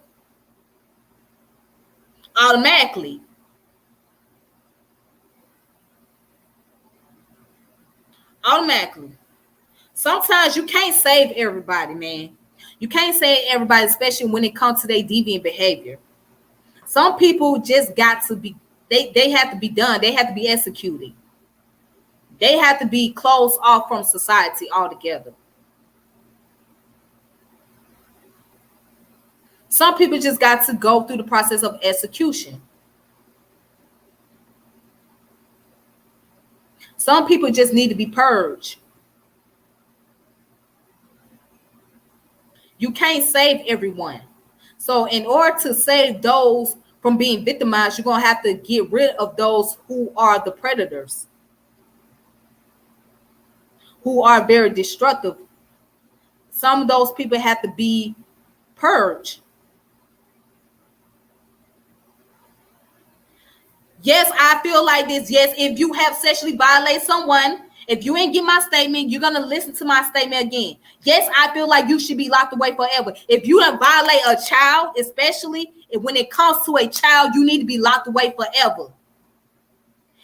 Automatically. Sometimes you can't save everybody, man. You can't save everybody, especially when it comes to their deviant behavior. Some people just got to be, they have to be done. They have to be executed. They have to be closed off from society altogether. Some people just got to go through the process of execution. Some people just need to be purged. You can't save everyone. So in order to save those from being victimized, you're going to have to get rid of those who are the predators, who are very destructive. Some of those people have to be purged. Yes, I feel like this. Yes, if you have sexually violated someone, if you ain't get my statement, you're going to listen to my statement again. Yes, I feel like you should be locked away forever. If you don't violate a child, especially when it comes to a child, you need to be locked away forever.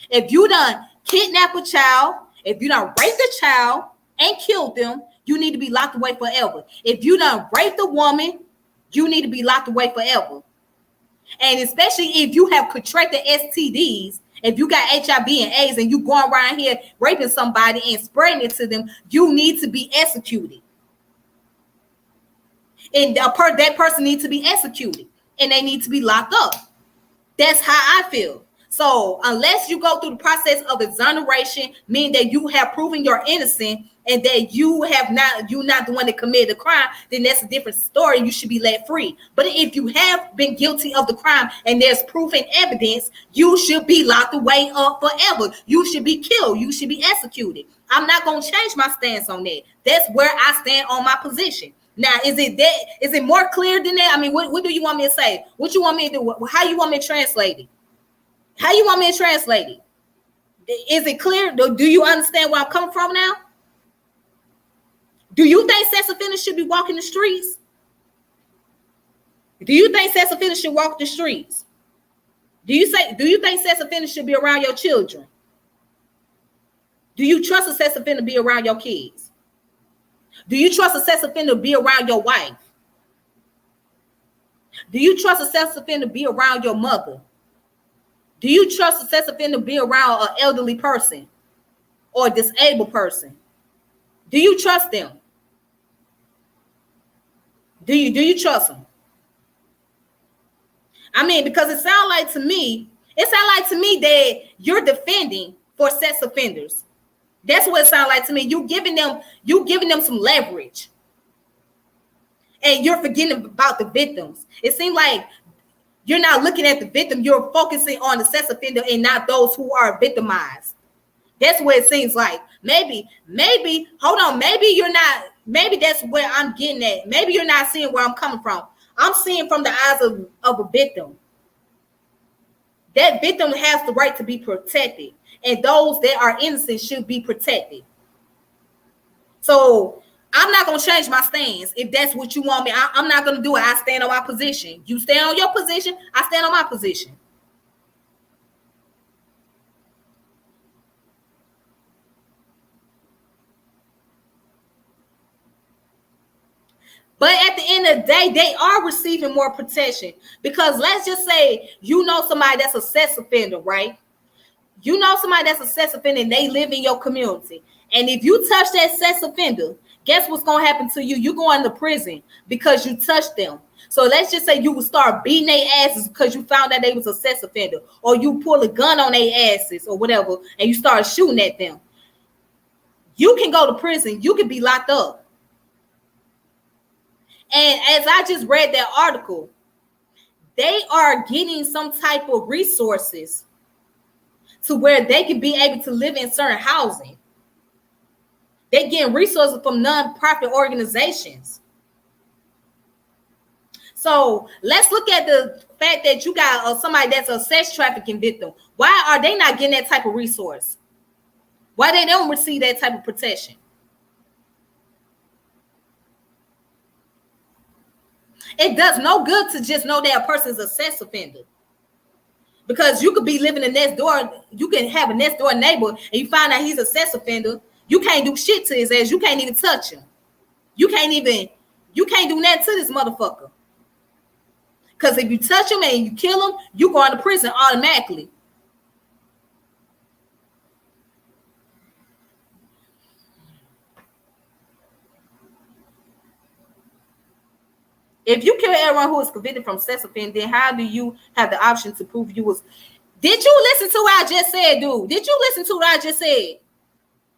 If you done kidnap a child, if you done raped a child and killed them, you need to be locked away forever. If you done raped a woman, you need to be locked away forever. And especially if you have contracted STDs, if you got HIV and AIDS and you going around here raping somebody and spreading it to them, you need to be executed. And that person needs to be executed and they need to be locked up. That's how I feel. So unless you go through the process of exoneration, meaning that you have proven you're innocent and that you're not the one that committed the crime, then that's a different story. You should be let free. But if you have been guilty of the crime and there's proof and evidence, you should be locked away up forever. You should be killed. You should be executed. I'm not going to change my stance on that. That's where I stand on my position. Now, is it more clear than that? I mean, what do you want me to say? What you want me to do? How you want me to translate it? How you want me to translate it? Is it clear? Do you understand where I'm coming from now? Do you think sex offenders should be walking the streets? Do you think sex offenders should walk the streets? Do you think sex offenders should be around your children? Do you trust a sex offender to be around your kids? Do you trust a sex offender to be around your wife? Do you trust a sex offender to be around your mother? Do you trust a sex offender to be around an elderly person or a disabled person? Do you trust them? Do you trust them? I mean, because it sounds like to me that you're defending for sex offenders. That's what it sounds like to me. You giving them some leverage. And you're forgetting about the victims. It seems like you're not looking at the victim. You're focusing on the sex offender and not those who are victimized. That's what it seems like. Maybe, hold on. Maybe that's where I'm getting at. Maybe you're not seeing where I'm coming from. I'm seeing from the eyes of a victim. That victim has the right to be protected. And those that are innocent should be protected. So I'm not going to change my stance. If that's what you want me, I'm not going to do it. I stand on my position. You stand on your position. I stand on my position. But at the end of the day, they are receiving more protection. Because let's just say you know somebody that's a sex offender, right? You know somebody that's a sex offender and they live in your community. And if you touch that sex offender, guess what's going to happen to you? You're going to prison because you touched them. So let's just say you would start beating their asses because you found out they was a sex offender. Or you pull a gun on their asses or whatever and you start shooting at them. You can go to prison. You can be locked up. And as I just read that article, they are getting some type of resources to where they can be able to live in certain housing. They're getting resources from non-profit organizations. So let's look at the fact that you got somebody that's a sex trafficking victim. Why are they not getting that type of resource? Why they don't receive that type of protection? It does no good to just know that a person is a sex offender. Because you could be living in next door, you can have a next door neighbor, and you find out he's a sex offender. You can't do shit to his ass. You can't even touch him. You can't do nothing to this motherfucker. Because if you touch him and you kill him, you go into prison automatically. If you kill everyone who is convicted from sex offense, then how do you have the option to prove you was? Did you listen to what I just said, dude? Did you listen to what I just said?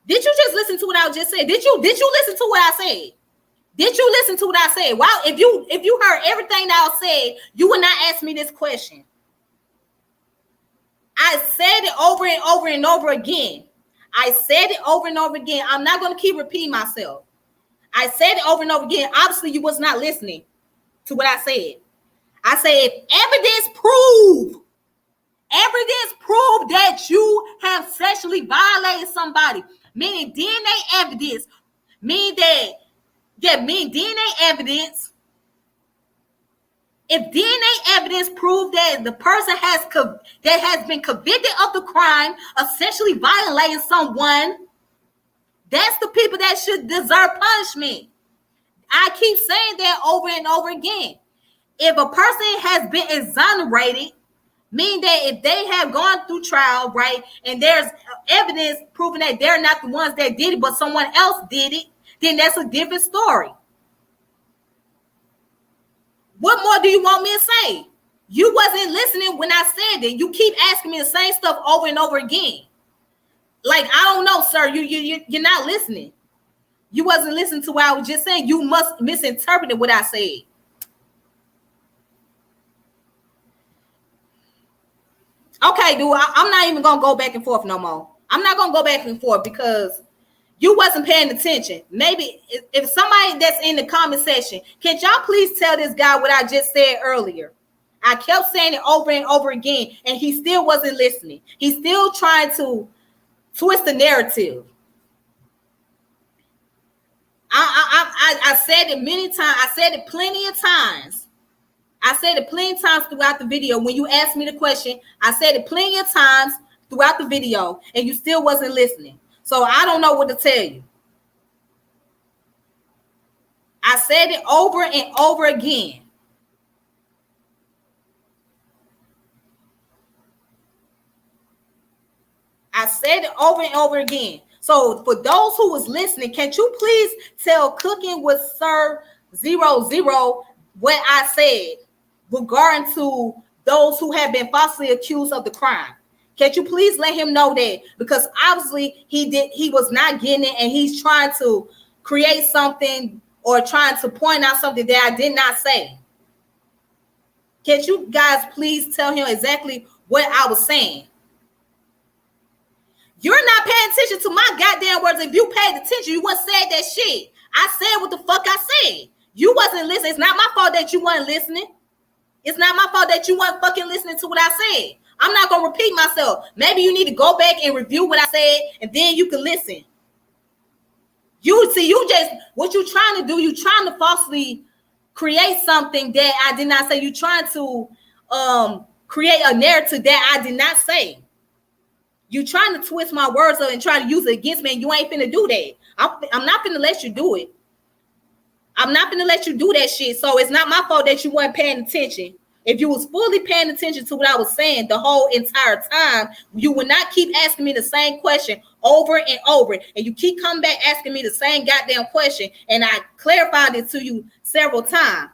Did you just listen to what I just said? Did you listen to what I said? Did you listen to what I said? Wow, if you heard everything that I said, you would not ask me this question. I said it over and over and over again. I said it over and over again. I'm not going to keep repeating myself. I said it over and over again. Obviously, you was not listening to what I said. I said, if evidence prove that you have sexually violated somebody, meaning DNA evidence, meaning DNA evidence. If DNA evidence proves that the person has been convicted of the crime of sexually violating someone, that's the people that should deserve punishment. I keep saying that over and over again. If a person has been exonerated, meaning that if they have gone through trial, right, and there's evidence proving that they're not the ones that did it, but someone else did it, then that's a different story. What more do you want me to say? You wasn't listening when I said it. You keep asking me the same stuff over and over again. Like, I don't know, sir. You're not listening. You wasn't listening to what I was just saying. You must misinterpret what I said. Okay, dude, I'm not even going to go back and forth no more. I'm not going to go back and forth because you wasn't paying attention. Maybe if somebody that's in the comment section, can y'all please tell this guy what I just said earlier? I kept saying it over and over again, and he still wasn't listening. He's still trying to twist the narrative. I said it many times. I said it plenty of times. I said it plenty of times throughout the video. When you asked me the question, I said it plenty of times throughout the video, and you still wasn't listening. So I don't know what to tell you. I said it over and over again. I said it over and over again. So for those who was listening, can you please tell Cooking with Sir 00 what I said regarding to those who have been falsely accused of the crime? Can you please let him know that? Because obviously he was not getting it, and he's trying to create something or trying to point out something that I did not say. Can you guys please tell him exactly what I was saying? You're not paying attention to my goddamn words. If you paid attention, you wouldn't say that shit. I said what the fuck I said. You wasn't listening. It's not my fault that you weren't listening. It's not my fault that you weren't fucking listening to what I said. I'm not going to repeat myself. Maybe you need to go back and review what I said, and then you can listen. What you trying to do, you trying to falsely create something that I did not say. You trying to create a narrative that I did not say. You trying to twist my words up and try to use it against me, and you ain't finna do that. I'm not finna let you do it. I'm not finna let you do that shit. So it's not my fault that you weren't paying attention. If you was fully paying attention to what I was saying the whole entire time, you would not keep asking me the same question over and over. And you keep coming back asking me the same goddamn question, and I clarified it to you several times.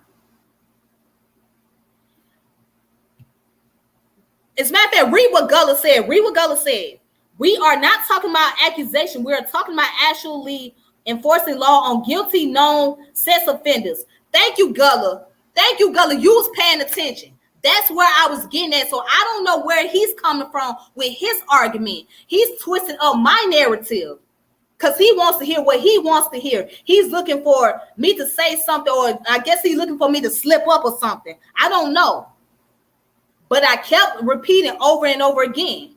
As a matter of fact, read what Gullah said. Read what Gullah said. We are not talking about accusation. We are talking about actually enforcing law on guilty known sex offenders. Thank you, Gullah. Thank you, Gullah. You was paying attention. That's where I was getting at. So I don't know where he's coming from with his argument. He's twisting up my narrative because he wants to hear what he wants to hear. He's looking for me to say something, or I guess he's looking for me to slip up or something. I don't know. But I kept repeating over and over again.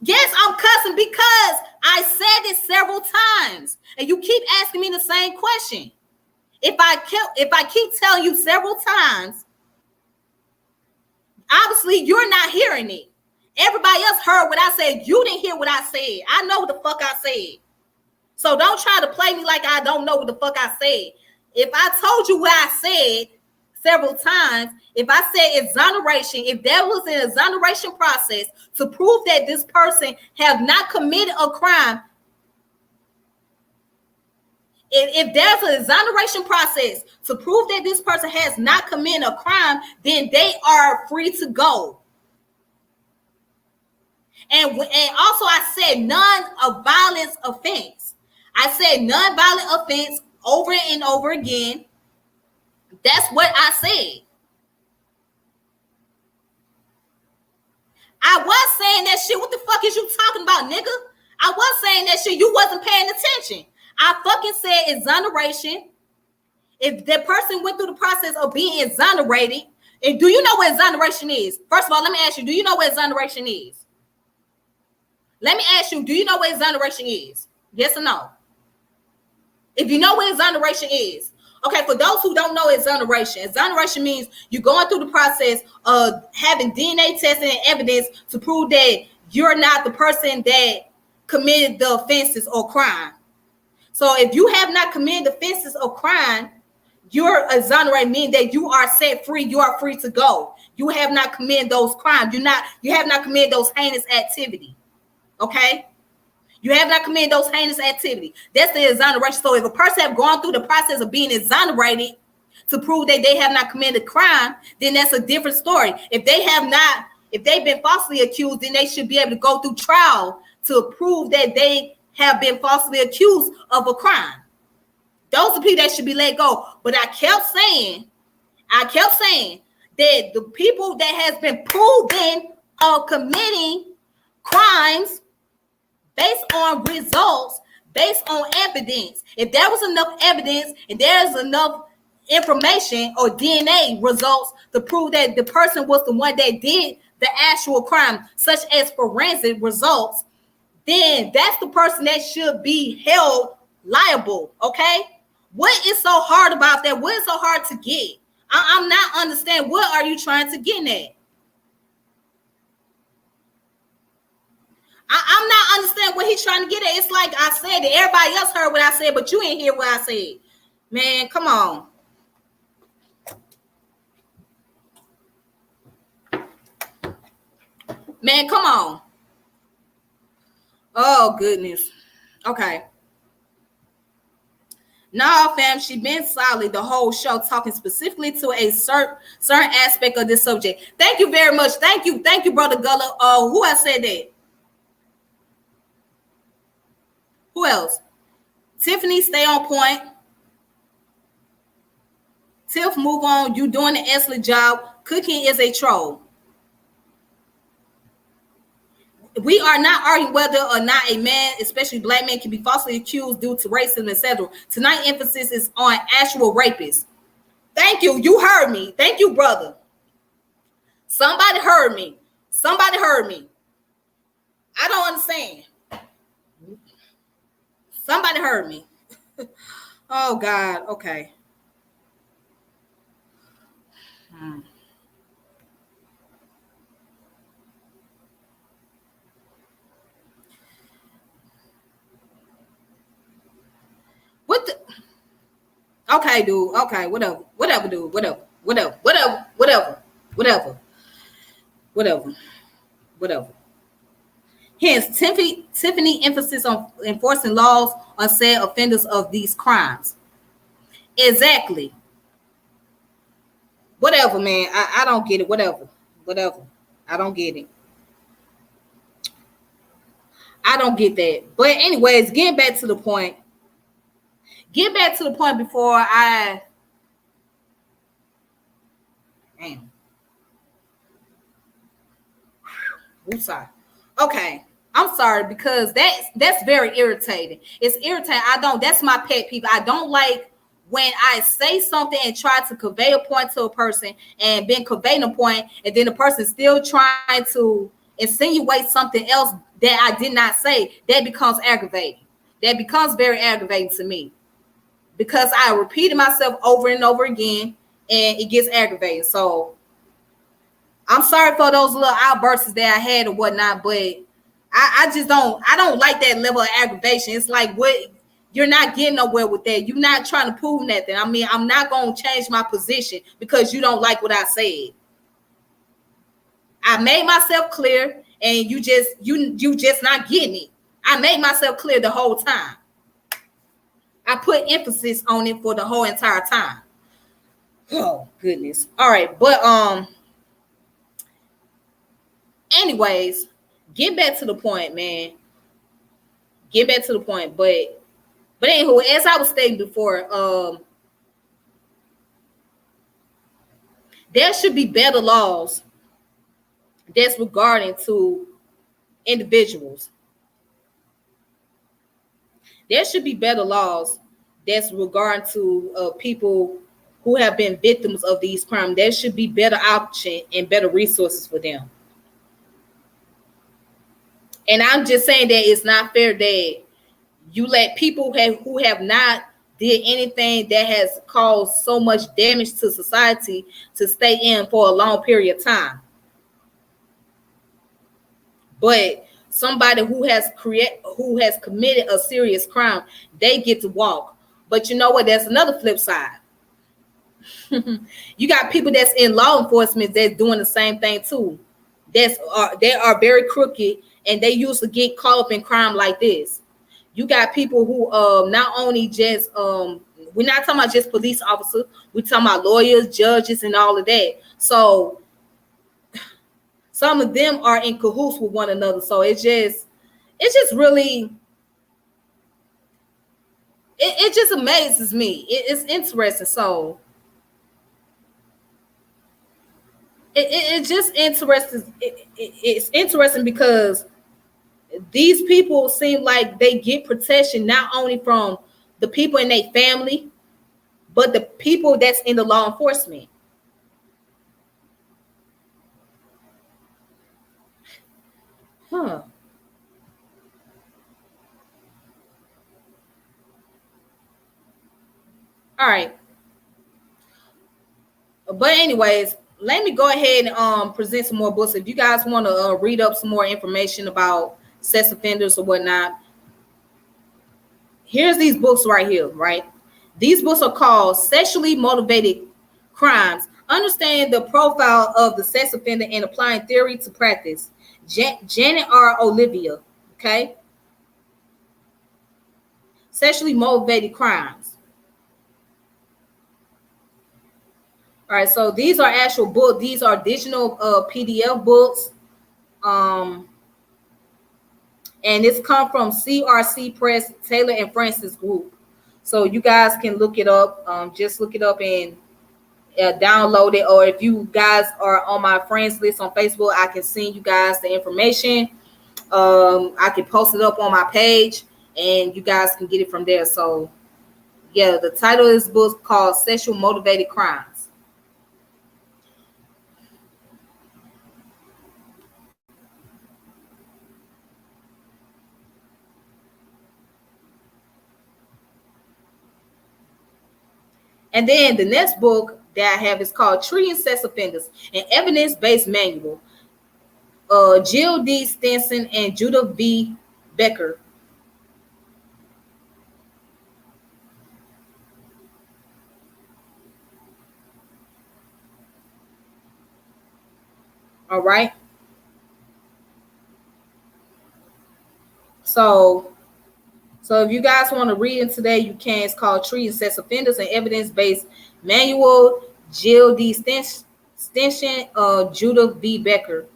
Yes, I'm cussing because I said it several times, and you keep asking me the same question. If I keep telling you several times, obviously you're not hearing it. Everybody else heard what I said. You didn't hear what I said. I know what the fuck I said. So don't try to play me like I don't know what the fuck I said. If I told you what I said several times, if I said exoneration, if there was an exoneration process to prove that this person have not committed a crime, if there's an exoneration process to prove that this person has not committed a crime, then they are free to go. And also I said non-violence offense. I said non-violent offense over and over again. That's what I said. I was saying that shit. What the fuck is you talking about, nigga? I was saying that shit. You wasn't paying attention. I fucking said exoneration. If the person went through the process of being exonerated, and do you know what exoneration is? First of all, let me ask you, do you know what exoneration is? Let me ask you, do you know what exoneration is? Yes or no? If you know what exoneration is. Okay, for those who don't know exoneration means you're going through the process of having DNA testing and evidence to prove that you're not the person that committed the offenses or crime. So if you have not committed offenses or crime, you're exonerated, meaning that you are set free. You are free to go. You have not committed those crimes. You have not committed those heinous activity. Okay? You have not committed those heinous activity. That's the exoneration. So if a person have gone through the process of being exonerated to prove that they have not committed a crime, then that's a different story. If they've been falsely accused, then they should be able to go through trial to prove that they have been falsely accused of a crime. Those are people that should be let go. But I kept saying that the people that has been proven of committing crimes based on results, based on evidence. If there was enough evidence and there's enough information or DNA results to prove that the person was the one that did the actual crime, such as forensic results, then that's the person that should be held liable, okay? What is so hard about that? What is so hard to get? I'm not understanding. What are you trying to get at? I'm not understanding what he's trying to get at. It's like I said that everybody else heard what I said, but you ain't hear what I said. Man, come on. Man, come on. Oh, goodness. Okay. Nah, fam, she been solid the whole show, talking specifically to a certain aspect of this subject. Thank you very much. Thank you, Brother Gullah. Who else said that? Who else? Tiffany, stay on point. Tiff, move on. You doing an excellent job. Cooking is a troll. We are not arguing whether or not a man, especially black men, can be falsely accused due to racism, etc. Tonight's emphasis is on actual rapists. Thank you. You heard me. Thank you, brother. Somebody heard me. Somebody heard me. I don't understand. Somebody heard me. Oh, God. Okay. What the? Okay, dude. Okay, whatever, dude. Whatever. Hence, Tiffany emphasis on enforcing laws on said offenders of these crimes. Exactly. Whatever, man. I don't get it. Whatever. I don't get it. I don't get that. But anyways, getting back to the point. Get back to the point before I. Damn. Oops, sorry. Okay. I'm sorry because that's very irritating. It's irritating. That's my pet peeve. I don't like when I say something and try to convey a point to a person and been conveying a point, and then the person still trying to insinuate something else that I did not say. That becomes aggravating. That becomes very aggravating to me because I repeated myself over and over again, and it gets aggravating. So I'm sorry for those little outbursts that I had or whatnot, but I just don't like that level of aggravation. It's like, what, you're not getting nowhere with that. You're not trying to prove nothing. I mean, I'm not going to change my position because you don't like what I said. I made myself clear, and you just not getting it. I made myself clear the whole time. I put emphasis on it for the whole entire time. Oh goodness. All right, but anyways, get back to the point, man. Get back to the point. But anywho, as I was stating before, there should be better laws that's regarding to individuals. There should be better laws that's regarding to people who have been victims of these crimes. There should be better option and better resources for them. And I'm just saying that it's not fair that you let people who have not did anything that has caused so much damage to society to stay in for a long period of time. But somebody who has committed a serious crime, they get to walk. But you know what? There's another flip side. You got people that's in law enforcement that's doing the same thing too. They are very crooked, and they used to get caught up in crime like this. You got people who not only just we're not talking about just police officers, we're talking about lawyers, judges, and all of that. So some of them are in cahoots with one another. So it's just really it just amazes me. It's interesting. So it's just interesting. It's interesting because these people seem like they get protection not only from the people in their family, but the people that's in the law enforcement. Huh. All right. But anyways, let me go ahead and present some more books. If you guys want to read up some more information about sex offenders or whatnot, here's these books right here, right? These books are called Sexually Motivated Crimes. Understand the profile of the sex offender and applying theory to practice. Janet R. Olivia, okay? Sexually Motivated Crimes. All right, so these are actual books. These are digital PDF books. And it's come from CRC Press, Taylor and Francis Group. So you guys can look it up. Just look it up and download it. Or if you guys are on my friends list on Facebook, I can send you guys the information. I can post it up on my page, and you guys can get it from there. So, yeah, the title of this book is called Sexual Motivated Crimes. And then the next book that I have is called Treating Sex Offenders, an Evidence-Based Manual. Jill D. Stinson and Judah V. Becker. All right. So if you guys want to read it today, you can. It's called Treating Sex Offenders, an Evidence-Based Manual. Jill D. Stinson, Judah V. Becker.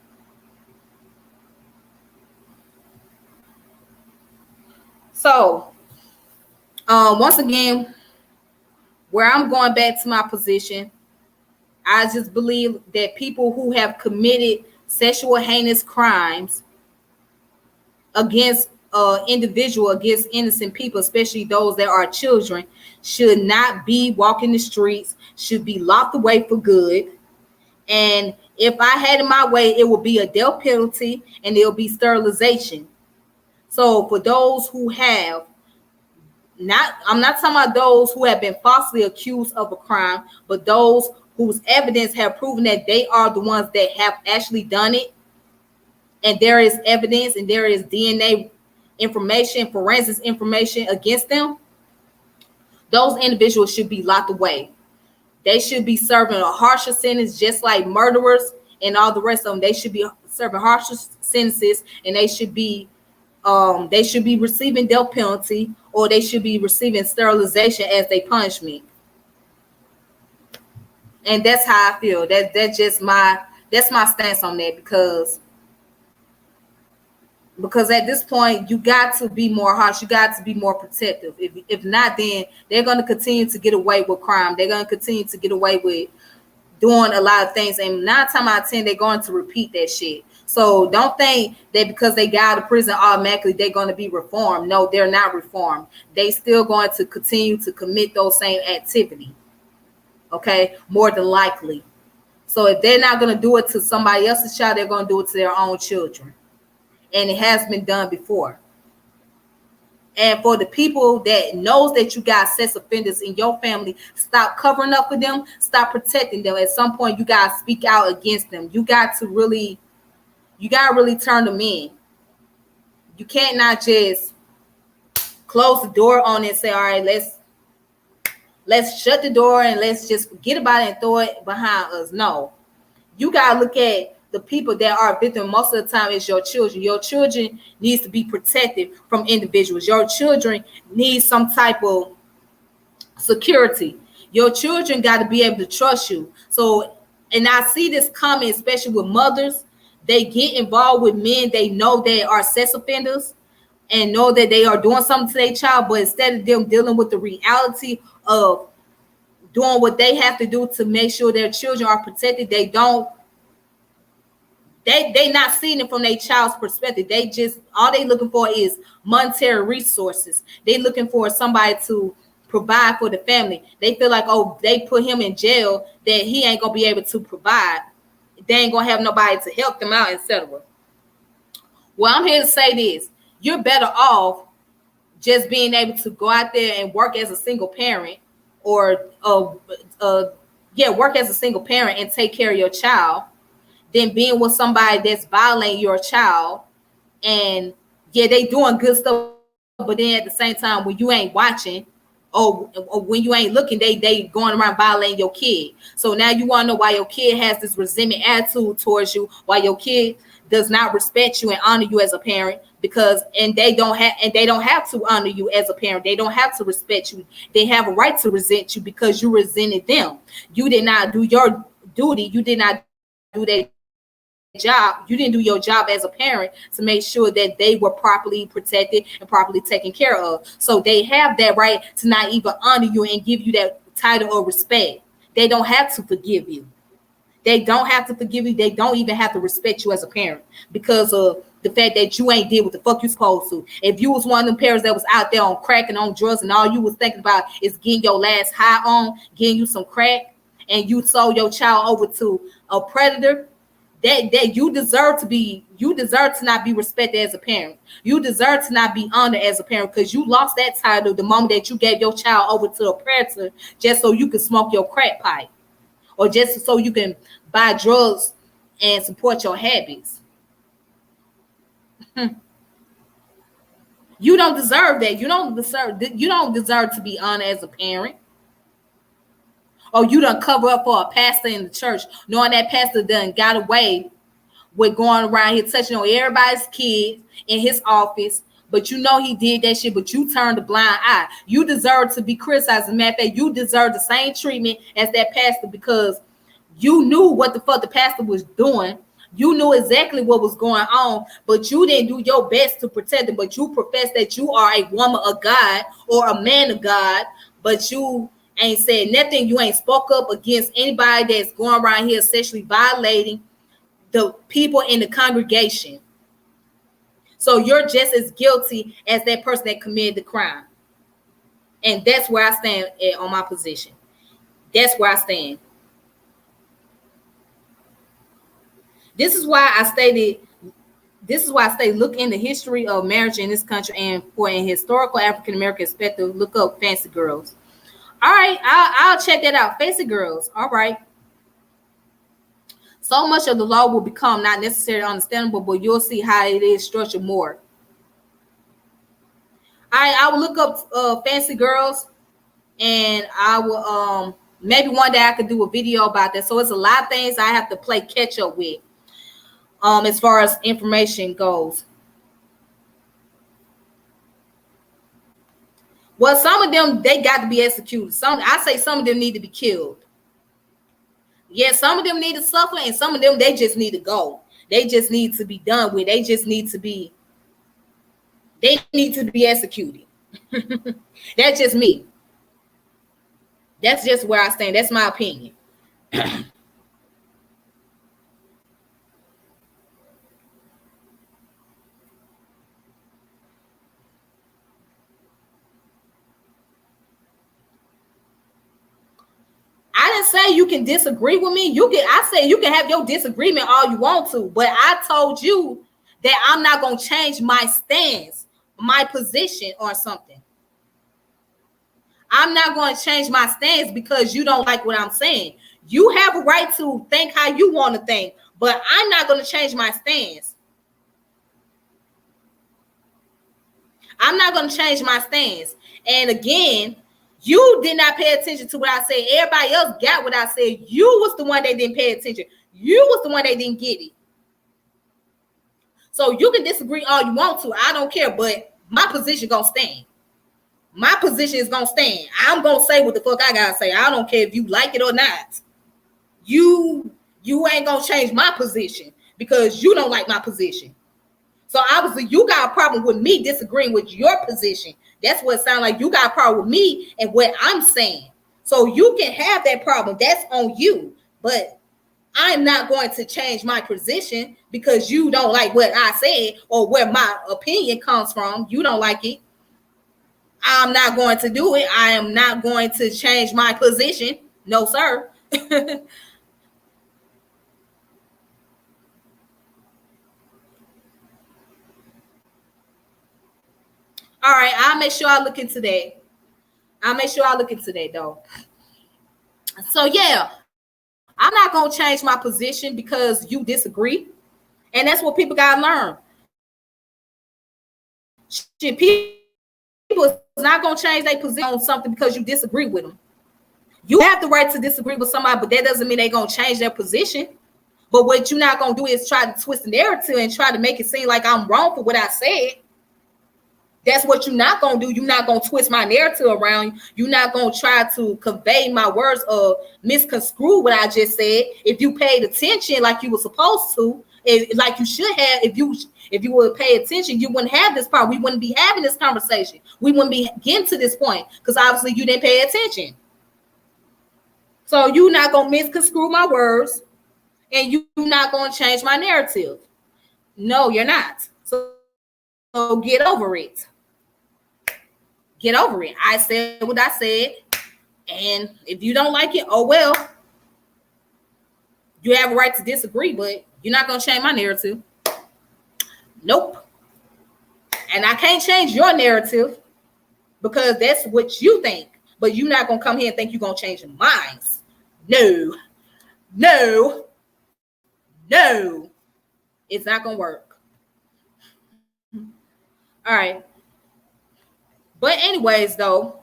So, once again, where I'm going back to my position, I just believe that people who have committed sexual heinous crimes against individual, against innocent people, especially those that are children, should not be walking the streets, should be locked away for good. And if I had it my way, it would be a death penalty and it'll be sterilization. So for those who have I'm not talking about those who have been falsely accused of a crime, but those whose evidence have proven that they are the ones that have actually done it. And there is evidence and there is DNA information, forensics information against them. Those individuals should be locked away. They should be serving a harsher sentence, just like murderers and all the rest of them. They should be serving harsher sentences, and they should be receiving death penalty, or they should be receiving sterilization as their punishment. And that's how I feel. That's my stance on that, because at this point you got to be more harsh, you got to be more protective. If not, then they're going to continue to get away with crime. They're going to continue to get away with doing a lot of things, and 9 times out of 10 they're going to repeat that shit. So don't think that because they got out of prison automatically they're going to be reformed. No, they're not reformed. They still going to continue to commit those same activity. Okay, more than likely. So if they're not going to do it to somebody else's child, they're going to do it to their own children. And it has been done before. And for the people that knows that you got sex offenders in your family, stop covering up for them, stop protecting them. At some point, you got to speak out against them. You got to really turn them in. You can't not just close the door on it and say, all right, let's shut the door and let's just forget about it and throw it behind us. No, you got to look at the people that are victims. Most of the time is your children. Your children needs to be protected from individuals. Your children need some type of security. Your children got to be able to trust you. So, and I see this coming, especially with mothers. They get involved with men they know they are sex offenders and know that they are doing something to their child, but instead of them dealing with the reality of doing what they have to do to make sure their children are protected, they not seeing it from their child's perspective. They just, all they looking for is monetary resources. They looking for somebody to provide for the family. They feel like, oh, they put him in jail, that he ain't gonna be able to provide. They ain't gonna have nobody to help them out, etc. Well, I'm here to say this: you're better off just being able to go out there and work as a single parent, or work as a single parent and take care of your child, than being with somebody that's violating your child. And they doing good stuff, but then at the same time, when you ain't watching, or when you ain't looking, they going around violating your kid. So now you want to know why your kid has this resentment attitude towards you, why your kid does not respect you and honor you as a parent, because they don't have to honor you as a parent. They don't have to respect you. They have a right to resent you because you resented them. You did not do your duty. You did not do that job. You didn't do your job as a parent to make sure that they were properly protected and properly taken care of. So they have that right to not even honor you and give you that title of respect. They don't have to forgive you. They don't have to forgive you. They don't even have to respect you as a parent because of the fact that you ain't did what the fuck you supposed to. If you was one of them parents that was out there on crack and on drugs and all you was thinking about is getting your last high on, getting you some crack, and you sold your child over to a predator, that you deserve to not be respected as a parent. You deserve to not be honored as a parent because you lost that title the moment that you gave your child over to a predator just so you could smoke your crack pipe, or just so you can buy drugs and support your habits. You don't deserve that. You don't deserve to be honored as a parent. Or you done cover up for a pastor in the church, knowing that pastor done got away with going around here touching on everybody's kids in his office, but you know he did that shit, but you turned a blind eye. You deserve to be criticized. As a matter of fact, you deserve the same treatment as that pastor because you knew what the fuck the pastor was doing. You knew exactly what was going on, but you didn't do your best to protect them. But you profess that you are a woman of God or a man of God, but you ain't said nothing. You ain't spoke up against anybody that's going around here sexually violating the people in the congregation. So you're just as guilty as that person that committed the crime. And that's where I stand on my position. That's where I stand. This is why I stated, look in the history of marriage in this country, and for an historical African American perspective, look up Fancy Girls. All right, I'll check that out. Fancy Girls. All right. So much of the law will become not necessarily understandable, but you'll see how it is structured more. I will look up Fancy Girls, and I will maybe one day I could do a video about that. So it's a lot of things I have to play catch up with as far as information goes. Well, some of them, they got to be executed. I say some of them need to be killed. Yeah, some of them need to suffer, and some of them, they just need to go. They just need to be done with. They need to be executed. That's just me. That's just where I stand. That's my opinion. I didn't say you can disagree with me. I say you can have your disagreement all you want to, but I told you that I'm not going to change my stance, my position or something. I'm not going to change my stance because you don't like what I'm saying. You have a right to think how you want to think, but I'm not going to change my stance. I'm not going to change my stance. And again, you did not pay attention to what I said. Everybody else got what I said. You was the one that didn't pay attention. You was the one that didn't get it. So you can disagree all you want to. I don't care, but my position gonna stand. My position is gonna stand. I'm gonna say what the fuck I gotta say. I don't care if you like it or not. You ain't gonna change my position because you don't like my position. So obviously you got a problem with me disagreeing with your position. That's what it sounds like. You got a problem with me and what I'm saying. So you can have that problem. That's on you. But I'm not going to change my position because you don't like what I said or where my opinion comes from. You don't like it. I'm not going to do it. I am not going to change my position. No, sir. All right, I'll make sure I look into that. Though. So yeah, I'm not gonna change my position because you disagree, and that's what people gotta learn. People is not gonna change their position on something because you disagree with them. You have the right to disagree with somebody, but that doesn't mean they're gonna change their position. But what you're not gonna do is try to twist the narrative and try to make it seem like I'm wrong for what I said. That's what you're not going to do. You're not going to twist my narrative around. You're not going to try to convey my words or misconstrue what I just said. If you paid attention like you were supposed to, like you should have, if you would pay attention, you wouldn't have this problem. We wouldn't be having this conversation. We wouldn't be getting to this point because obviously you didn't pay attention. So you're not going to misconstrue my words and you're not going to change my narrative. No, you're not. So get over it. Get over it. I said what I said. And if you don't like it, oh well. You have a right to disagree, but you're not going to change my narrative. Nope. And I can't change your narrative because that's what you think. But you're not going to come here and think you're going to change mine. No. No. No. It's not going to work. All right. But anyways, I'm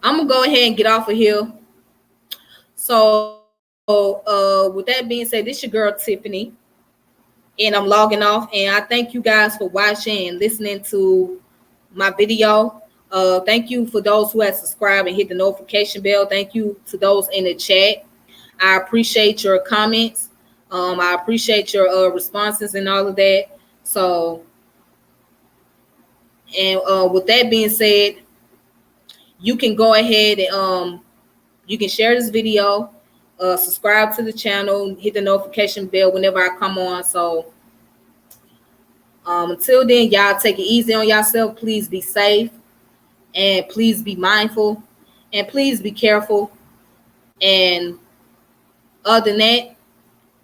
gonna go ahead and get off of here. So with that being said, this is your girl Tiffany, and I'm logging off. And I thank you guys for watching and listening to my video. Thank you for those who have subscribed and hit the notification bell. Thank you to those in the chat. I appreciate your comments. I appreciate your responses and all of that. So, and with that being said, you can go ahead and you can share this video, subscribe to the channel, hit the notification bell whenever I come on. So until then, y'all take it easy on yourself. Please be safe, and please be mindful, and please be careful. And other than that,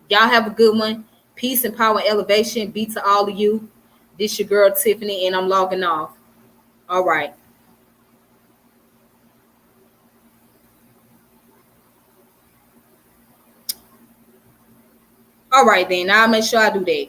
y'all have a good one. Peace and power, elevation be to all of you. This your girl Tiffany, and I'm logging off. All right. All right, then. I'll make sure I do that.